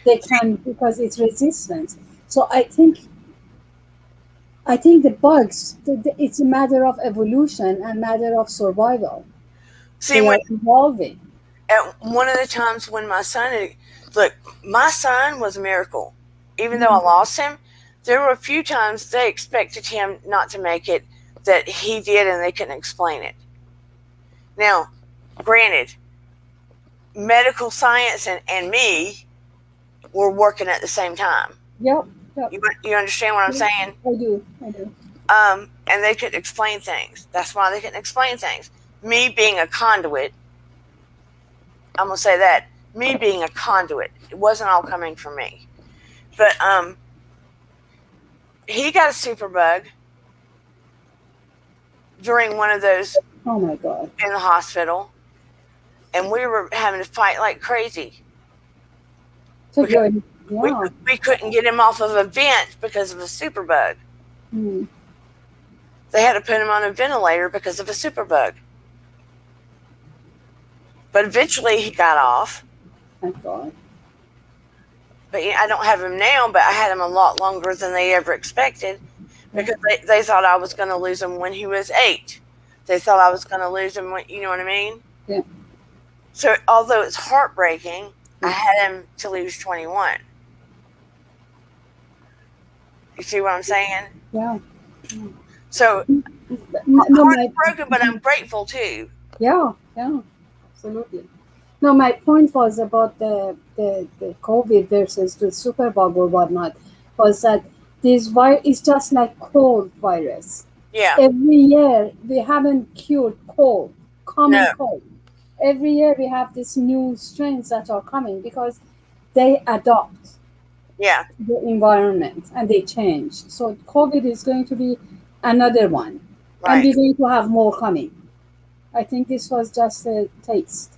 [SPEAKER 2] They can because it's resistant. So I think the bugs, it's a matter of evolution and matter of survival.
[SPEAKER 1] See,
[SPEAKER 2] They
[SPEAKER 1] when
[SPEAKER 2] are evolving.
[SPEAKER 1] at one of the times when look, my son was a miracle. Even though I
[SPEAKER 2] Mhm.
[SPEAKER 1] lost him, there were a few times they expected him not to make it that he did and they couldn't explain it. Now, granted, medical science and me were working at the same time.
[SPEAKER 2] Yep, yep.
[SPEAKER 1] You understand what I'm
[SPEAKER 2] Yep.
[SPEAKER 1] saying?
[SPEAKER 2] I do. I do.
[SPEAKER 1] And they couldn't explain things. That's why they couldn't explain things. Me being a conduit, I'm gonna say that. Me being a conduit, it wasn't all coming from me. But he got a super bug during one of those
[SPEAKER 2] Oh my God.
[SPEAKER 1] in the hospital, and we were having to fight like crazy
[SPEAKER 2] So
[SPEAKER 1] because
[SPEAKER 2] you're,
[SPEAKER 1] we
[SPEAKER 2] yeah.
[SPEAKER 1] we couldn't get him off of a vent because of a super bug.
[SPEAKER 2] Hmm.
[SPEAKER 1] They had to put him on a ventilator because of a super bug. But eventually he got off.
[SPEAKER 2] Thank God.
[SPEAKER 1] But I don't have him now, but I had him a lot longer than they ever expected
[SPEAKER 2] Yeah.
[SPEAKER 1] because they thought I was going to lose him when he was 8. They thought I was going to lose him when, you know what I mean?
[SPEAKER 2] Yeah.
[SPEAKER 1] So although it's heartbreaking, I
[SPEAKER 2] Yeah.
[SPEAKER 1] had him till he was 21. You see what I'm saying?
[SPEAKER 2] Yeah.
[SPEAKER 1] So my
[SPEAKER 2] No,
[SPEAKER 1] heart's broken, but I'm grateful too.
[SPEAKER 2] yeah, yeah, absolutely. No, my point was about the COVID versus the superbug or whatnot, was that this virus is just like cold virus.
[SPEAKER 1] Yeah.
[SPEAKER 2] Every year we haven't cured cold,
[SPEAKER 1] No.
[SPEAKER 2] common cold. Every year we have these new strains that are coming because they adopt
[SPEAKER 1] Yeah.
[SPEAKER 2] the environment and they change. So COVID is going to be another one, and
[SPEAKER 1] Right.
[SPEAKER 2] we're going to have more coming. I think this was just a taste.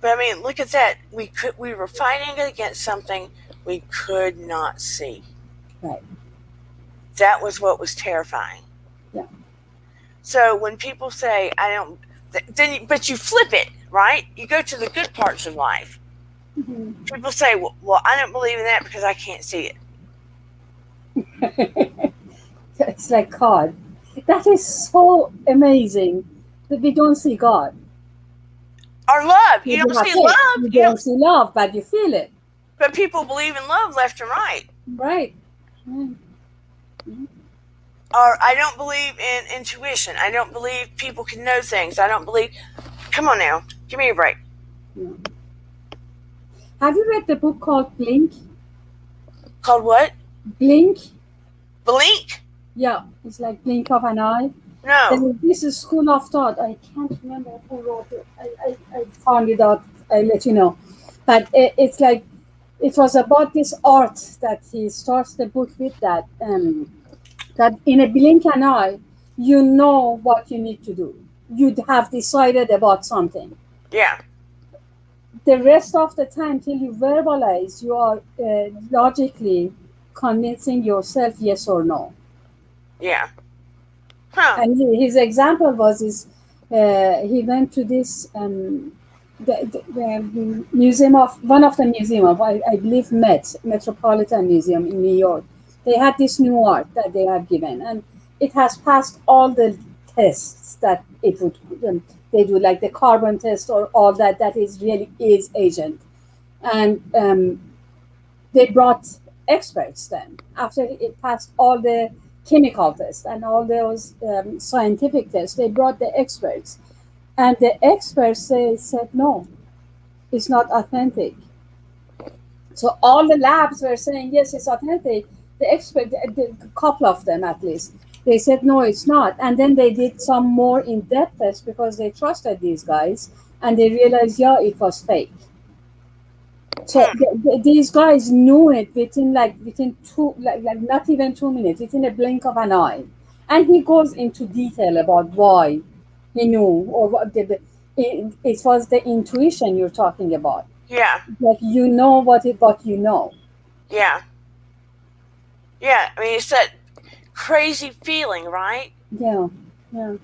[SPEAKER 1] But I mean, look at that. We were fighting against something we could not see.
[SPEAKER 2] Right.
[SPEAKER 1] That was what was terrifying.
[SPEAKER 2] Yeah.
[SPEAKER 1] So when people say I don't, but you flip it, right? You go to the good parts of life.
[SPEAKER 2] Mhm.
[SPEAKER 1] People say, well, I don't believe in that because I can't see it.
[SPEAKER 2] It's like God. That is so amazing that we don't see God.
[SPEAKER 1] Or love. You
[SPEAKER 2] Like you
[SPEAKER 1] don't
[SPEAKER 2] have
[SPEAKER 1] see
[SPEAKER 2] said,
[SPEAKER 1] love.
[SPEAKER 2] you
[SPEAKER 1] You
[SPEAKER 2] don't
[SPEAKER 1] don't.
[SPEAKER 2] see love, but you feel it.
[SPEAKER 1] But people believe in love left and right.
[SPEAKER 2] Right. Mm.
[SPEAKER 1] Or I don't believe in intuition. I don't believe people can know things. I don't believe. Come on now, give me a break.
[SPEAKER 2] Yeah. Have you read the book called Blink?
[SPEAKER 1] Called what?
[SPEAKER 2] Blink?
[SPEAKER 1] Blink?
[SPEAKER 2] Yeah, it's like blink of an eye.
[SPEAKER 1] No.
[SPEAKER 2] This is school of thought. I can't remember who wrote it. I found it out. I'll let you know. But it's like, it was about this art that he starts the book with, that in a blink an eye, you know what you need to do. You'd have decided about something.
[SPEAKER 1] Yeah.
[SPEAKER 2] The rest of the time, till you verbalize, you are logically convincing yourself yes or no.
[SPEAKER 1] Yeah. Huh.
[SPEAKER 2] And his example was he went to this the museum of one of the museum of I believe Metropolitan Museum in New York. They had this new art that they have given, and it has passed all the tests that it would they do, like the carbon test or all that. That is really is agent, and they brought experts then after it passed all the chemical tests and all those scientific tests. They brought the experts, and the experts said no, it's not authentic. So all the labs were saying yes, it's authentic. The expert, the couple of them at least, they said no, it's not. And then they did some more in-depth tests because they trusted these guys, and they realized yeah, it was fake. So these guys knew it within two, not even 2 minutes, within a blink of an eye. And he goes into detail about why he knew, or it was the intuition you're talking about.
[SPEAKER 1] Yeah.
[SPEAKER 2] Like you know what you know.
[SPEAKER 1] Yeah. Yeah. I mean, it's that crazy feeling, right?
[SPEAKER 2] Yeah. Yeah.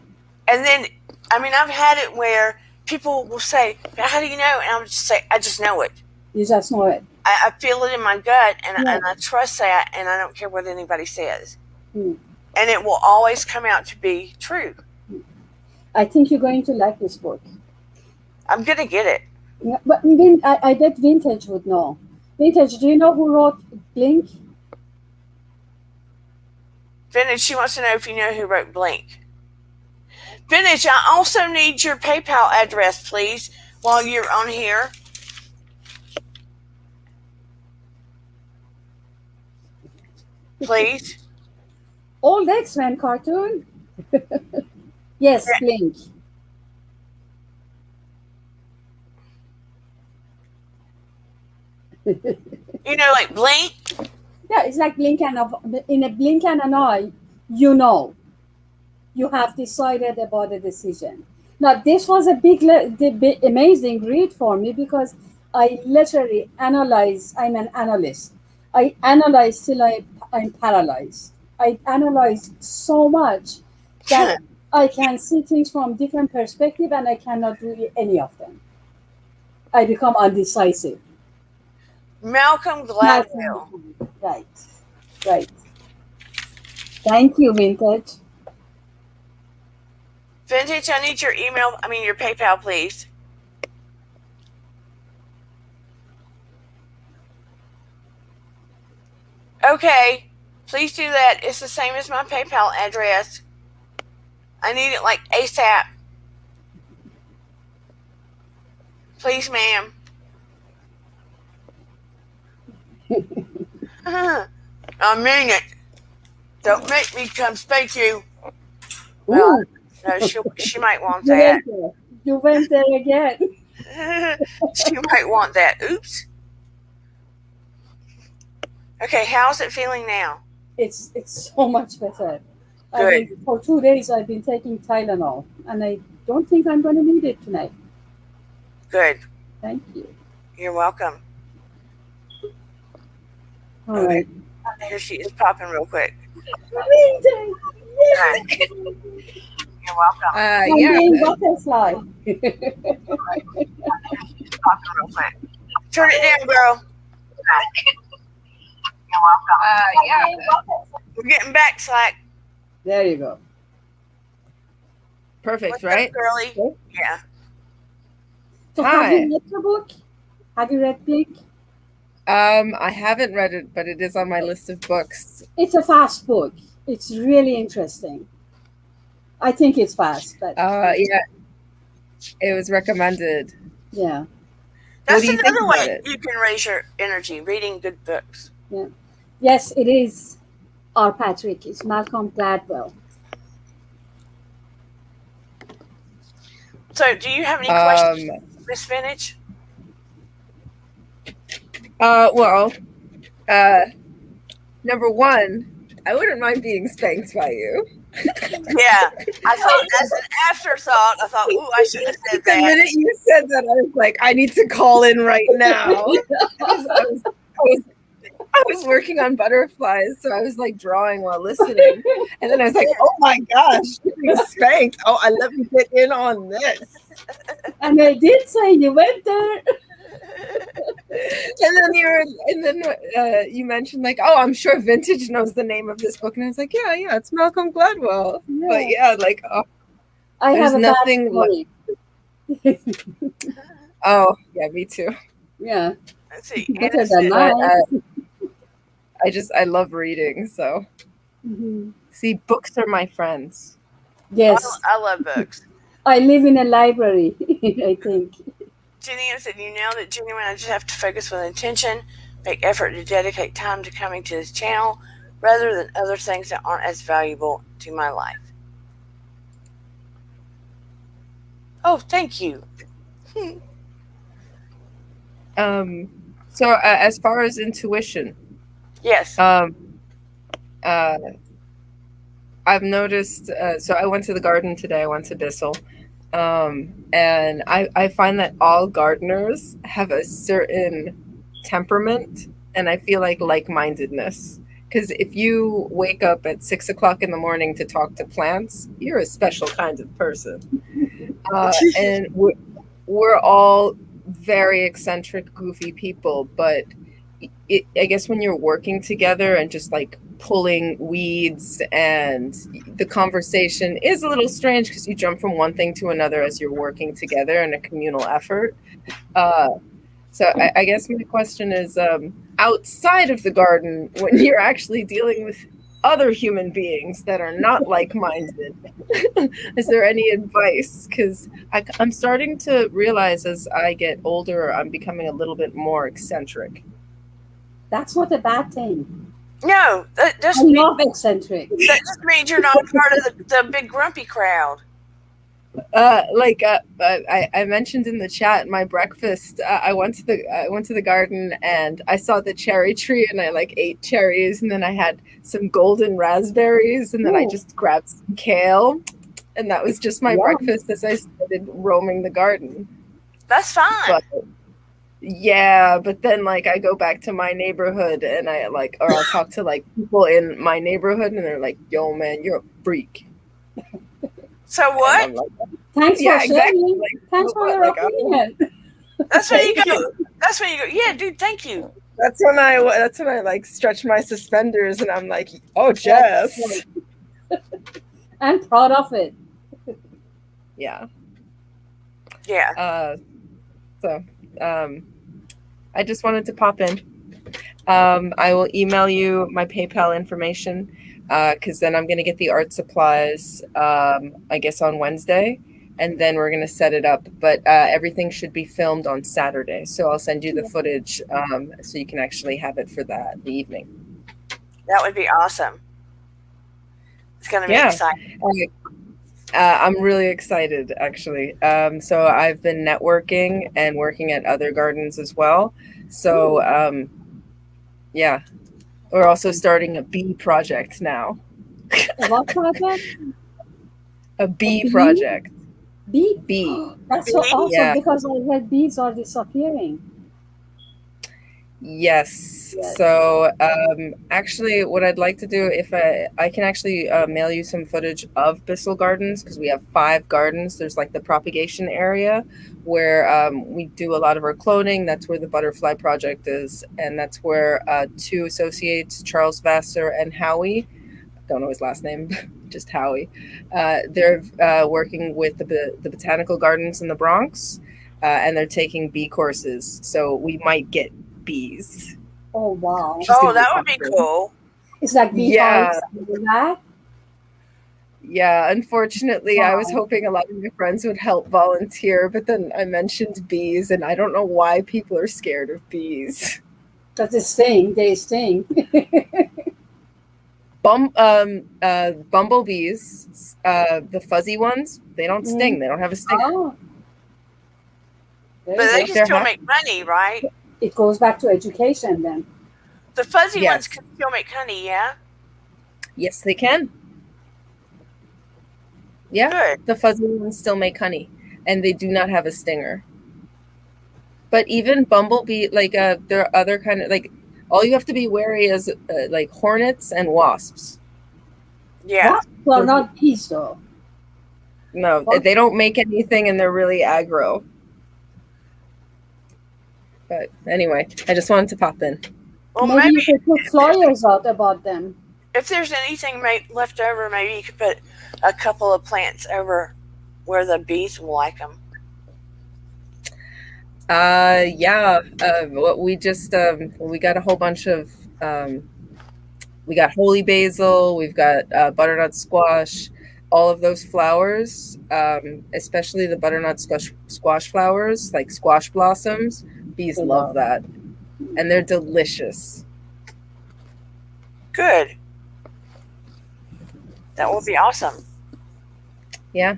[SPEAKER 1] And then, I mean, I've had it where people will say, "How do you know?" And I'll just say, "I just know it.
[SPEAKER 2] You just know it.
[SPEAKER 1] I feel it in my gut, and,
[SPEAKER 2] Yeah.
[SPEAKER 1] and I trust that, and I don't care what anybody says."
[SPEAKER 2] Hmm.
[SPEAKER 1] And it will always come out to be true.
[SPEAKER 2] I think you're going to like this book.
[SPEAKER 1] I'm going to get it.
[SPEAKER 2] Yeah, but I bet Vintage would know. Vintage, do you know who wrote Blink?
[SPEAKER 1] Vintage, she wants to know if you know who wrote Blink. Vintage, I also need your PayPal address, please, while you're on here. Please.
[SPEAKER 2] Old X-Men cartoon? Yes,
[SPEAKER 1] Yeah.
[SPEAKER 2] Blink.
[SPEAKER 1] You know, like Blink?
[SPEAKER 2] Yeah, it's like in a blink and an eye, you know. You have decided about a decision. Now, this was a big, amazing read for me because I literally analyze. I'm an analyst. I analyze till I'm paralyzed. I analyze so much that I can see things from different perspective, and I cannot do any of them. I become undecisive.
[SPEAKER 1] Malcolm Gladwell.
[SPEAKER 2] Right, right. Thank you, Vintage.
[SPEAKER 1] Vintage, I need your your PayPal, please. Okay, please do that. It's the same as my PayPal address. I need it like ASAP. Please, ma'am. I mean it. Don't make me come spank you. Well, no, she might want that.
[SPEAKER 2] You went there again.
[SPEAKER 1] She might want that. Oops. Okay, how's it feeling now?
[SPEAKER 2] It's so much better.
[SPEAKER 1] Good.
[SPEAKER 2] For 2 days, I've been taking Tylenol, and I don't think I'm going to need it tonight.
[SPEAKER 1] Good.
[SPEAKER 2] Thank you.
[SPEAKER 1] You're welcome.
[SPEAKER 2] All right.
[SPEAKER 1] Here she is popping real quick.
[SPEAKER 2] Amazing.
[SPEAKER 1] Yes. You're welcome.
[SPEAKER 2] I'm being butterfly.
[SPEAKER 1] Popping real quick. Turn it down, girl. You're welcome. We're getting back, Slack.
[SPEAKER 2] There you go.
[SPEAKER 3] Perfect,
[SPEAKER 1] What's
[SPEAKER 3] right?
[SPEAKER 1] up, girly?
[SPEAKER 2] Okay.
[SPEAKER 1] Yeah.
[SPEAKER 2] So
[SPEAKER 3] Hi.
[SPEAKER 2] have you read the book? Have you read Blink?
[SPEAKER 3] I haven't read it, but it is on my list of books.
[SPEAKER 2] It's a fast book. It's really interesting. I think it's fast, but
[SPEAKER 3] Yeah, it was recommended.
[SPEAKER 2] yeah.
[SPEAKER 1] That's
[SPEAKER 3] do you think
[SPEAKER 1] another
[SPEAKER 3] about
[SPEAKER 1] way
[SPEAKER 3] it?
[SPEAKER 1] you can raise your energy, reading good books.
[SPEAKER 2] Yeah. Yes, it is. Our Patrick. It's Malcolm Gladwell.
[SPEAKER 1] So, do you have any questions, Miss Vintage?
[SPEAKER 3] Well, number one, I wouldn't mind being spanked by you.
[SPEAKER 1] Yeah. I thought, as an afterthought, ooh, I should have said
[SPEAKER 3] The
[SPEAKER 1] that.
[SPEAKER 3] minute you said that, I was like, I need to call in right now. I was working on butterflies, so I was like drawing while listening. And then I was like, oh my gosh, getting spanked. Oh, let me get in on this.
[SPEAKER 2] And I did say you went there.
[SPEAKER 3] And then you mentioned like, oh, I'm sure Vintage knows the name of this book, and I was like, yeah, it's Malcolm Gladwell.
[SPEAKER 2] Yeah.
[SPEAKER 3] But yeah, like, oh,
[SPEAKER 2] I
[SPEAKER 3] there's
[SPEAKER 2] have a
[SPEAKER 3] nothing
[SPEAKER 2] bad story.
[SPEAKER 3] oh yeah, me too.
[SPEAKER 2] Yeah,
[SPEAKER 1] Let's see.
[SPEAKER 2] better
[SPEAKER 1] Anna
[SPEAKER 2] than
[SPEAKER 1] said,
[SPEAKER 2] mine.
[SPEAKER 3] I love reading. So
[SPEAKER 2] Mhm.
[SPEAKER 3] see, books are my friends.
[SPEAKER 2] Yes,
[SPEAKER 1] I love books.
[SPEAKER 2] I live in a library. I think.
[SPEAKER 1] Jenny said, you nailed it, genuine. I just have to focus with intention, make effort to dedicate time to coming to this channel rather than other things that aren't as valuable to my life. Oh, thank you.
[SPEAKER 3] So as far as intuition,
[SPEAKER 1] Yes.
[SPEAKER 3] uh, I've noticed. So I went to the garden today. I went to Bissell, and I find that all gardeners have a certain temperament, and I feel like-mindedness. Because if you wake up at 6 o'clock in the morning to talk to plants, you're a special kind of person. And we're all very eccentric, goofy people, but I guess when you're working together and just like pulling weeds, and the conversation is a little strange because you jump from one thing to another as you're working together in a communal effort. So I guess my question is, outside of the garden, when you're actually dealing with other human beings that are not like-minded, is there any advice? Because I'm starting to realize as I get older, I'm becoming a little bit more eccentric.
[SPEAKER 2] That's not a bad thing.
[SPEAKER 1] No, that
[SPEAKER 2] I
[SPEAKER 1] just, means,
[SPEAKER 2] love eccentric.
[SPEAKER 1] that just means you're not part of the big grumpy crowd.
[SPEAKER 3] I mentioned in the chat, my breakfast. I went to the garden and I saw the cherry tree, and I like ate cherries, and then I had some golden raspberries, and then I
[SPEAKER 2] Ooh.
[SPEAKER 3] just grabbed some kale, and that was just my
[SPEAKER 2] Yum.
[SPEAKER 3] breakfast as I started roaming the garden.
[SPEAKER 1] That's fine.
[SPEAKER 3] But yeah, but then like I go back to my neighborhood and or I'll talk to like people in my neighborhood, and they're like, "Yo, man, you're a freak."
[SPEAKER 1] So
[SPEAKER 3] And
[SPEAKER 1] what?
[SPEAKER 3] I'm like,
[SPEAKER 2] Thanks
[SPEAKER 3] yeah,
[SPEAKER 2] for
[SPEAKER 3] exactly.
[SPEAKER 2] sharing.
[SPEAKER 3] Like,
[SPEAKER 2] Thanks for your
[SPEAKER 3] like,
[SPEAKER 2] opinion.
[SPEAKER 1] That's when you
[SPEAKER 3] Thank
[SPEAKER 1] go.
[SPEAKER 3] you.
[SPEAKER 1] That's when you go. Yeah, dude. Thank you.
[SPEAKER 3] That's when I like stretch my suspenders, and I'm like, "Oh, Jess."
[SPEAKER 2] I'm proud of it.
[SPEAKER 3] Yeah.
[SPEAKER 1] Yeah.
[SPEAKER 3] So I just wanted to pop in. I will email you my PayPal information, because then I'm going to get the art supplies, I guess, on Wednesday, and then we're going to set it up. But everything should be filmed on Saturday, so I'll send you the footage, so you can actually have it for the evening.
[SPEAKER 1] That would be awesome. It's going to be exciting.
[SPEAKER 3] I'm really excited, actually. So I've been networking and working at other gardens as well. So yeah, we're also starting a bee project now.
[SPEAKER 2] A what project?
[SPEAKER 3] A bee project.
[SPEAKER 2] Bee?
[SPEAKER 3] Bee.
[SPEAKER 2] That's so awesome,
[SPEAKER 3] Yeah.
[SPEAKER 2] because I heard bees are disappearing.
[SPEAKER 3] Yes. So actually, what I'd like to do, if I can actually mail you some footage of Bissell Gardens, because we have 5 gardens. There's like the propagation area where we do a lot of our cloning. That's where the butterfly project is, and that's where 2 associates, Charles Vassar and Howie, don't know his last name, just Howie. They're working with the botanical gardens in the Bronx, and they're taking bee courses. So we might get bees.
[SPEAKER 2] Oh, wow.
[SPEAKER 1] Oh, that would be cool.
[SPEAKER 2] It's like bee hives and that.
[SPEAKER 3] Yeah, unfortunately,
[SPEAKER 2] Wow.
[SPEAKER 3] I was hoping a lot of my friends would help volunteer, but then I mentioned bees, and I don't know why people are scared of bees.
[SPEAKER 2] Because they sting.
[SPEAKER 3] Bumblebees, the fuzzy ones, they don't sting. They don't have a stinger.
[SPEAKER 2] Oh.
[SPEAKER 1] But they can still make money, right?
[SPEAKER 2] It goes back to education then.
[SPEAKER 1] The fuzzy ones can still make honey, yeah?
[SPEAKER 3] Yes, they can. Yeah, good. The fuzzy ones still make honey, and they do not have a stinger. But even bumblebee, like there are other kind of, like, all you have to be wary is like hornets and wasps.
[SPEAKER 1] Yeah.
[SPEAKER 2] Wasps are not bees though.
[SPEAKER 3] No, they don't make anything, and they're really aggro. But anyway, I just wanted to pop in.
[SPEAKER 1] Well,
[SPEAKER 2] Maybe you could put flyers out about them.
[SPEAKER 1] if there's anything left over, maybe you could put a couple of plants over where the bees will like them.
[SPEAKER 3] Yeah. We just we got a whole bunch of we got holy basil, we've got butternut squash, all of those flowers, especially the butternut squash flowers, like squash blossoms. Bees love that, and they're delicious.
[SPEAKER 1] Good. That will be awesome.
[SPEAKER 3] Yeah.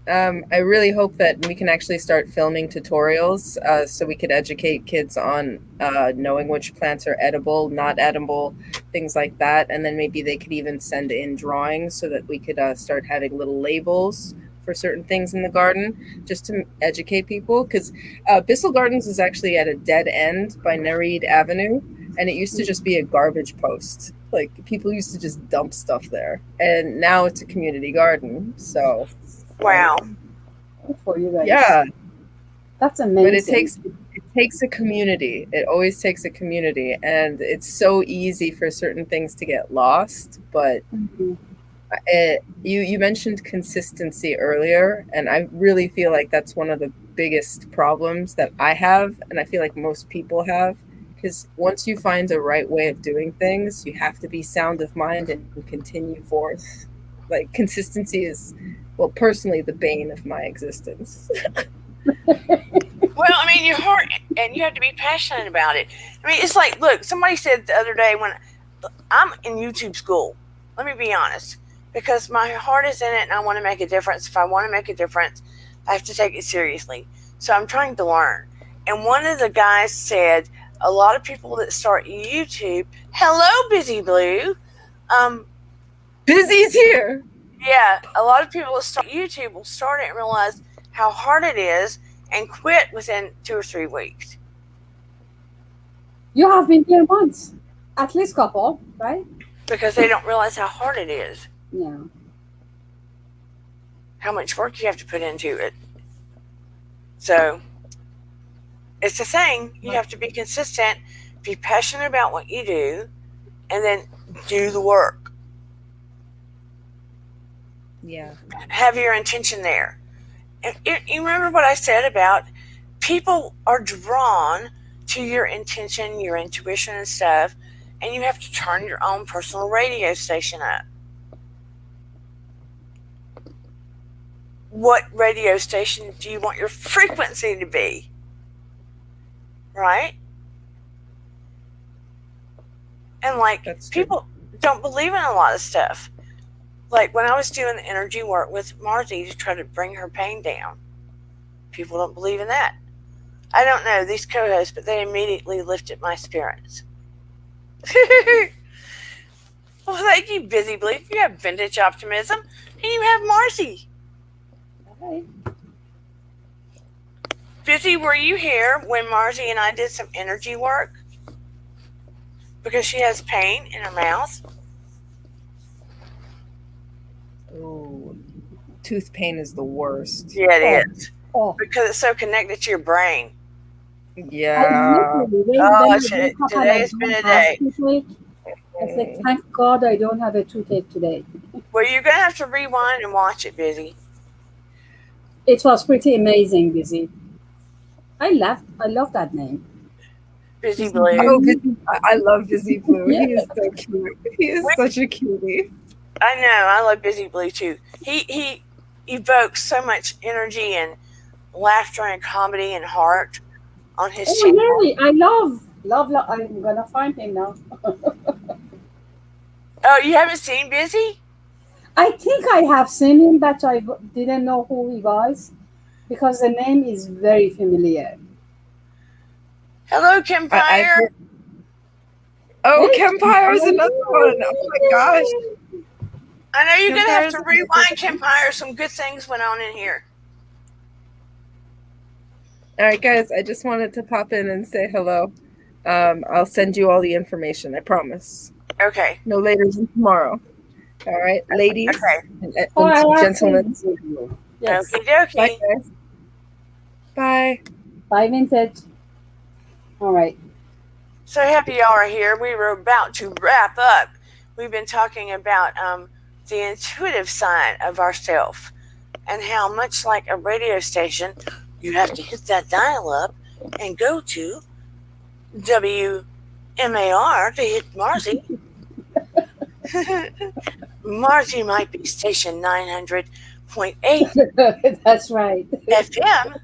[SPEAKER 3] I really hope that we can actually start filming tutorials so we could educate kids on knowing which plants are edible, not edible, things like that. And then maybe they could even send in drawings so that we could start having little labels for certain things in the garden just to educate people. Because Bissell Gardens is actually at a dead end by Nereid Avenue. And it used to just be a garbage post. Like, people used to just dump stuff there. And now it's a community garden. So,
[SPEAKER 1] wow.
[SPEAKER 2] Good for you guys.
[SPEAKER 3] Yeah.
[SPEAKER 2] That's amazing.
[SPEAKER 3] But it takes a community. It always takes a community. And it's so easy for certain things to get lost. But you mentioned consistency earlier. And I really feel like that's one of the biggest problems that I have. And I feel like most people have. Because once you find the right way of doing things, you have to be sound of mind and continue forth. Like, consistency is, well, personally, the bane of my existence.
[SPEAKER 1] Well, I mean, your heart, and you have to be passionate about it. I mean, it's like, look, somebody said the other day when I'm in YouTube school, let me be honest, because my heart is in it and I want to make a difference. If I want to make a difference, I have to take it seriously. So I'm trying to learn. And one of the guys said, a lot of people that start YouTube, hello, Busy Blue.
[SPEAKER 3] Busy's here.
[SPEAKER 1] Yeah, a lot of people that start YouTube will start it and realize how hard it is and quit within 2 or 3 weeks.
[SPEAKER 2] You have been here once, at least couple, right?
[SPEAKER 1] Because they don't realize how hard it is.
[SPEAKER 2] Yeah.
[SPEAKER 1] How much work you have to put into it. So it's the thing. You have to be consistent, be passionate about what you do, and then do the work.
[SPEAKER 3] Yeah.
[SPEAKER 1] Have your intention there. And you remember what I said about people are drawn to your intention, your intuition and stuff, and you have to turn your own personal radio station up. What radio station do you want your frequency to be? Right? And like, people don't believe in a lot of stuff. Like when I was doing the energy work with Marty to try to bring her pain down, people don't believe in that. I don't know these co-hosts, but they immediately lifted my spirits. Well, thank you, Busy Blue. You have vintage optimism, and you have Marcy.
[SPEAKER 2] Okay.
[SPEAKER 1] Busy, were you here when Marcy and I did some energy work? Because she has pain in her mouth.
[SPEAKER 3] Oh, tooth pain is the worst.
[SPEAKER 1] Yeah, it is.
[SPEAKER 2] Oh.
[SPEAKER 1] Because it's so connected to your brain.
[SPEAKER 3] Yeah.
[SPEAKER 1] Today's been a day.
[SPEAKER 2] I said, thank God I don't have a toothache today.
[SPEAKER 1] Well, you're going to have to rewind and watch it, Busy.
[SPEAKER 2] It was pretty amazing, Busy. I love that name.
[SPEAKER 1] Busy Blue.
[SPEAKER 3] Oh, I love Busy Blue.
[SPEAKER 2] Yeah.
[SPEAKER 3] He is so cute. He is such a cutie.
[SPEAKER 1] I know. I love Busy Blue, too. He evokes so much energy and laughter and comedy and heart on his channel.
[SPEAKER 2] Oh, yeah. I love. I'm going to find him now.
[SPEAKER 1] Oh, you haven't seen Busy?
[SPEAKER 2] I think I have seen him, but I didn't know who he was because the name is very familiar.
[SPEAKER 1] Hello, Kempire.
[SPEAKER 3] Kempire is another one. Oh my gosh.
[SPEAKER 1] I know you're going to have to rewind, Kempire. Some good things went on in here.
[SPEAKER 3] All right, guys. I just wanted to pop in and say hello. I'll send you all the information. I promise.
[SPEAKER 1] Okay.
[SPEAKER 3] No later than tomorrow. All right, ladies and gentlemen.
[SPEAKER 2] Yes.
[SPEAKER 1] Okie dokie.
[SPEAKER 3] Bye, guys. Bye.
[SPEAKER 2] Bye, Vintage. All right.
[SPEAKER 1] So happy y'all are here. We were about to wrap up. We've been talking about the intuitive side of ourself and how, much like a radio station, you have to hit that dial up and go to WMAR to hit Marzi. Marzi might be station 900.8
[SPEAKER 2] That's right.
[SPEAKER 1] FM.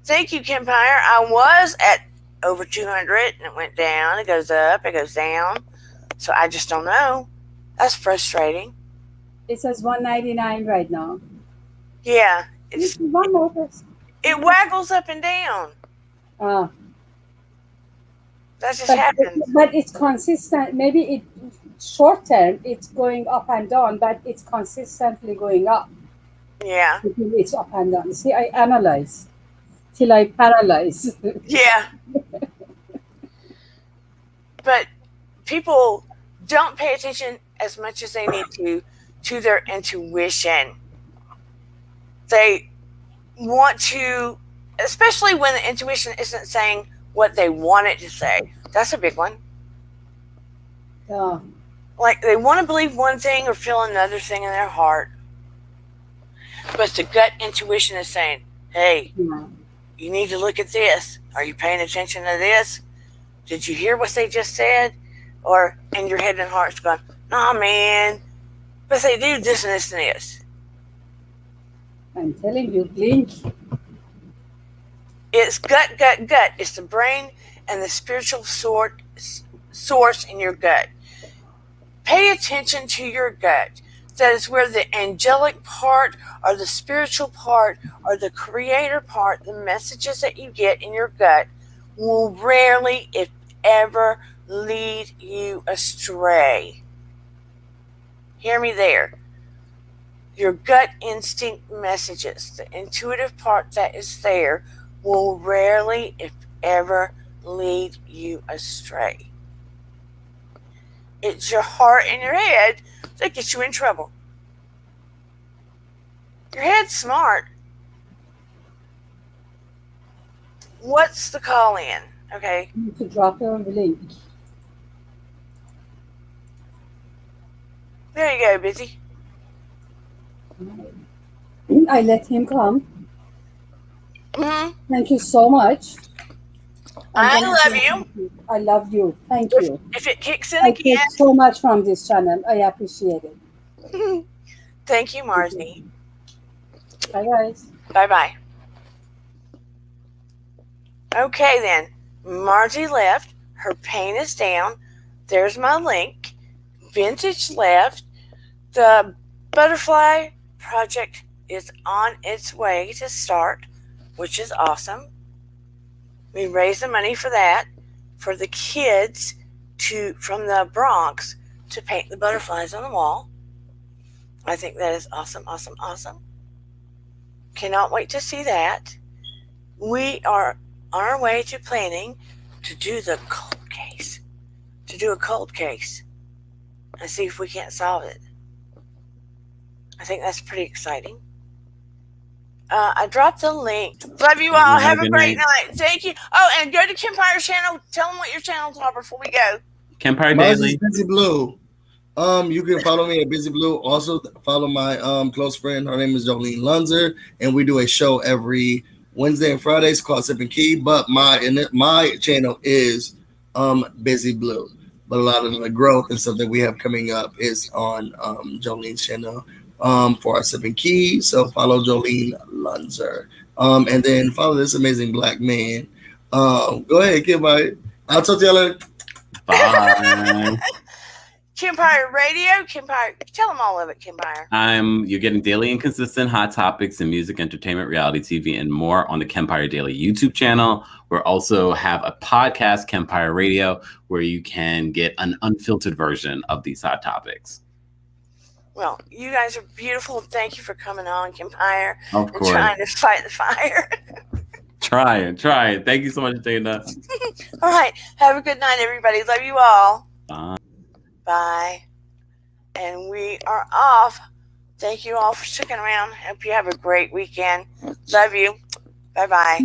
[SPEAKER 1] Thank you, Kempire. I was at over 200 and it went down. It goes up, it goes down. So I just don't know. That's frustrating.
[SPEAKER 2] It says 199 right now.
[SPEAKER 1] Yeah,
[SPEAKER 2] One more person.
[SPEAKER 1] it waggles up and down.
[SPEAKER 2] Ah,
[SPEAKER 1] That just happens.
[SPEAKER 2] but it's consistent. Maybe it short term it's going up and down, but it's consistently going up.
[SPEAKER 1] Yeah,
[SPEAKER 2] It's up and down. See, I analyze till I paralyze.
[SPEAKER 1] yeah. But people don't pay attention as much as they need to their intuition. They want to, especially when the intuition isn't saying what they want it to say. That's a big one.
[SPEAKER 2] Yeah.
[SPEAKER 1] Like they want to believe one thing or feel another thing in their heart. But the gut intuition is saying, hey,
[SPEAKER 2] Yeah.
[SPEAKER 1] you need to look at this. Are you paying attention to this? Did you hear what they just said? Or in your head and heart's going, nah, man. But they do this and this and this.
[SPEAKER 2] I'm telling you, blink.
[SPEAKER 1] It's gut, gut, gut. It's the brain and the spiritual source in your gut. Pay attention to your gut. That is where the angelic part or the spiritual part or the creator part, the messages that you get in your gut will rarely, if ever, lead you astray. Hear me there. Your gut instinct messages, the intuitive part that is there, will rarely, if ever, lead you astray. It's your heart and your head that gets you in trouble. Your head's smart. What's the call in? Okay.
[SPEAKER 2] You need to drop your link.
[SPEAKER 1] There you go, Busy.
[SPEAKER 2] I let him come.
[SPEAKER 1] Mm-hmm.
[SPEAKER 2] Thank you so much.
[SPEAKER 1] I love you.
[SPEAKER 2] I love you. Thank you.
[SPEAKER 1] If it kicks in
[SPEAKER 2] I
[SPEAKER 1] again.
[SPEAKER 2] get so much from this channel. I appreciate it.
[SPEAKER 1] Thank you, Marzi.
[SPEAKER 2] Bye, guys.
[SPEAKER 1] Bye-bye. Okay, then. Margie left. Her pain is down. There's my link. Vintage left. The butterfly project is on its way to start, which is awesome. We raised the money for that, for the kids from the Bronx to paint the butterflies on the wall. I think that is awesome, awesome, awesome. Cannot wait to see that. We are on our way to planning to do the cold case, to do a cold case and see if we can't solve it. I think that's pretty exciting. I dropped the link. Love you all. Have a great night. Thank you. Oh, and go to Kempire's channel. Tell them what your channels are before we go.
[SPEAKER 4] Kempire Daily.
[SPEAKER 5] Busy Blue. You can follow me at Busy Blue. Also follow my close friend. Her name is Jolene Lunzer, and we do a show every Wednesday and Fridays called Sip and Key. But my channel is Busy Blue. But a lot of the growth and stuff that we have coming up is on Jolene's channel for our Sip and Key. So follow Jolene Lunzer. And then follow this amazing black man. Go ahead, Kempire. I'll talk to y'all later.
[SPEAKER 4] Bye.
[SPEAKER 1] Kempire Radio, Kempire. Tell them all of it, Kempire.
[SPEAKER 4] You're getting daily and consistent hot topics in music, entertainment, reality TV, and more on the Kempire Daily YouTube channel. We also have a podcast, Kempire Radio, where you can get an unfiltered version of these hot topics.
[SPEAKER 1] Well, you guys are beautiful. Thank you for coming on, Kempire.
[SPEAKER 4] Of course.
[SPEAKER 1] And trying to fight the fire.
[SPEAKER 4] Try it. Thank you so much, Dana.
[SPEAKER 1] All right. Have a good night, everybody. Love you all.
[SPEAKER 4] Bye.
[SPEAKER 1] Bye. And we are off. Thank you all for sticking around. Hope you have a great weekend. Love you. Bye-bye.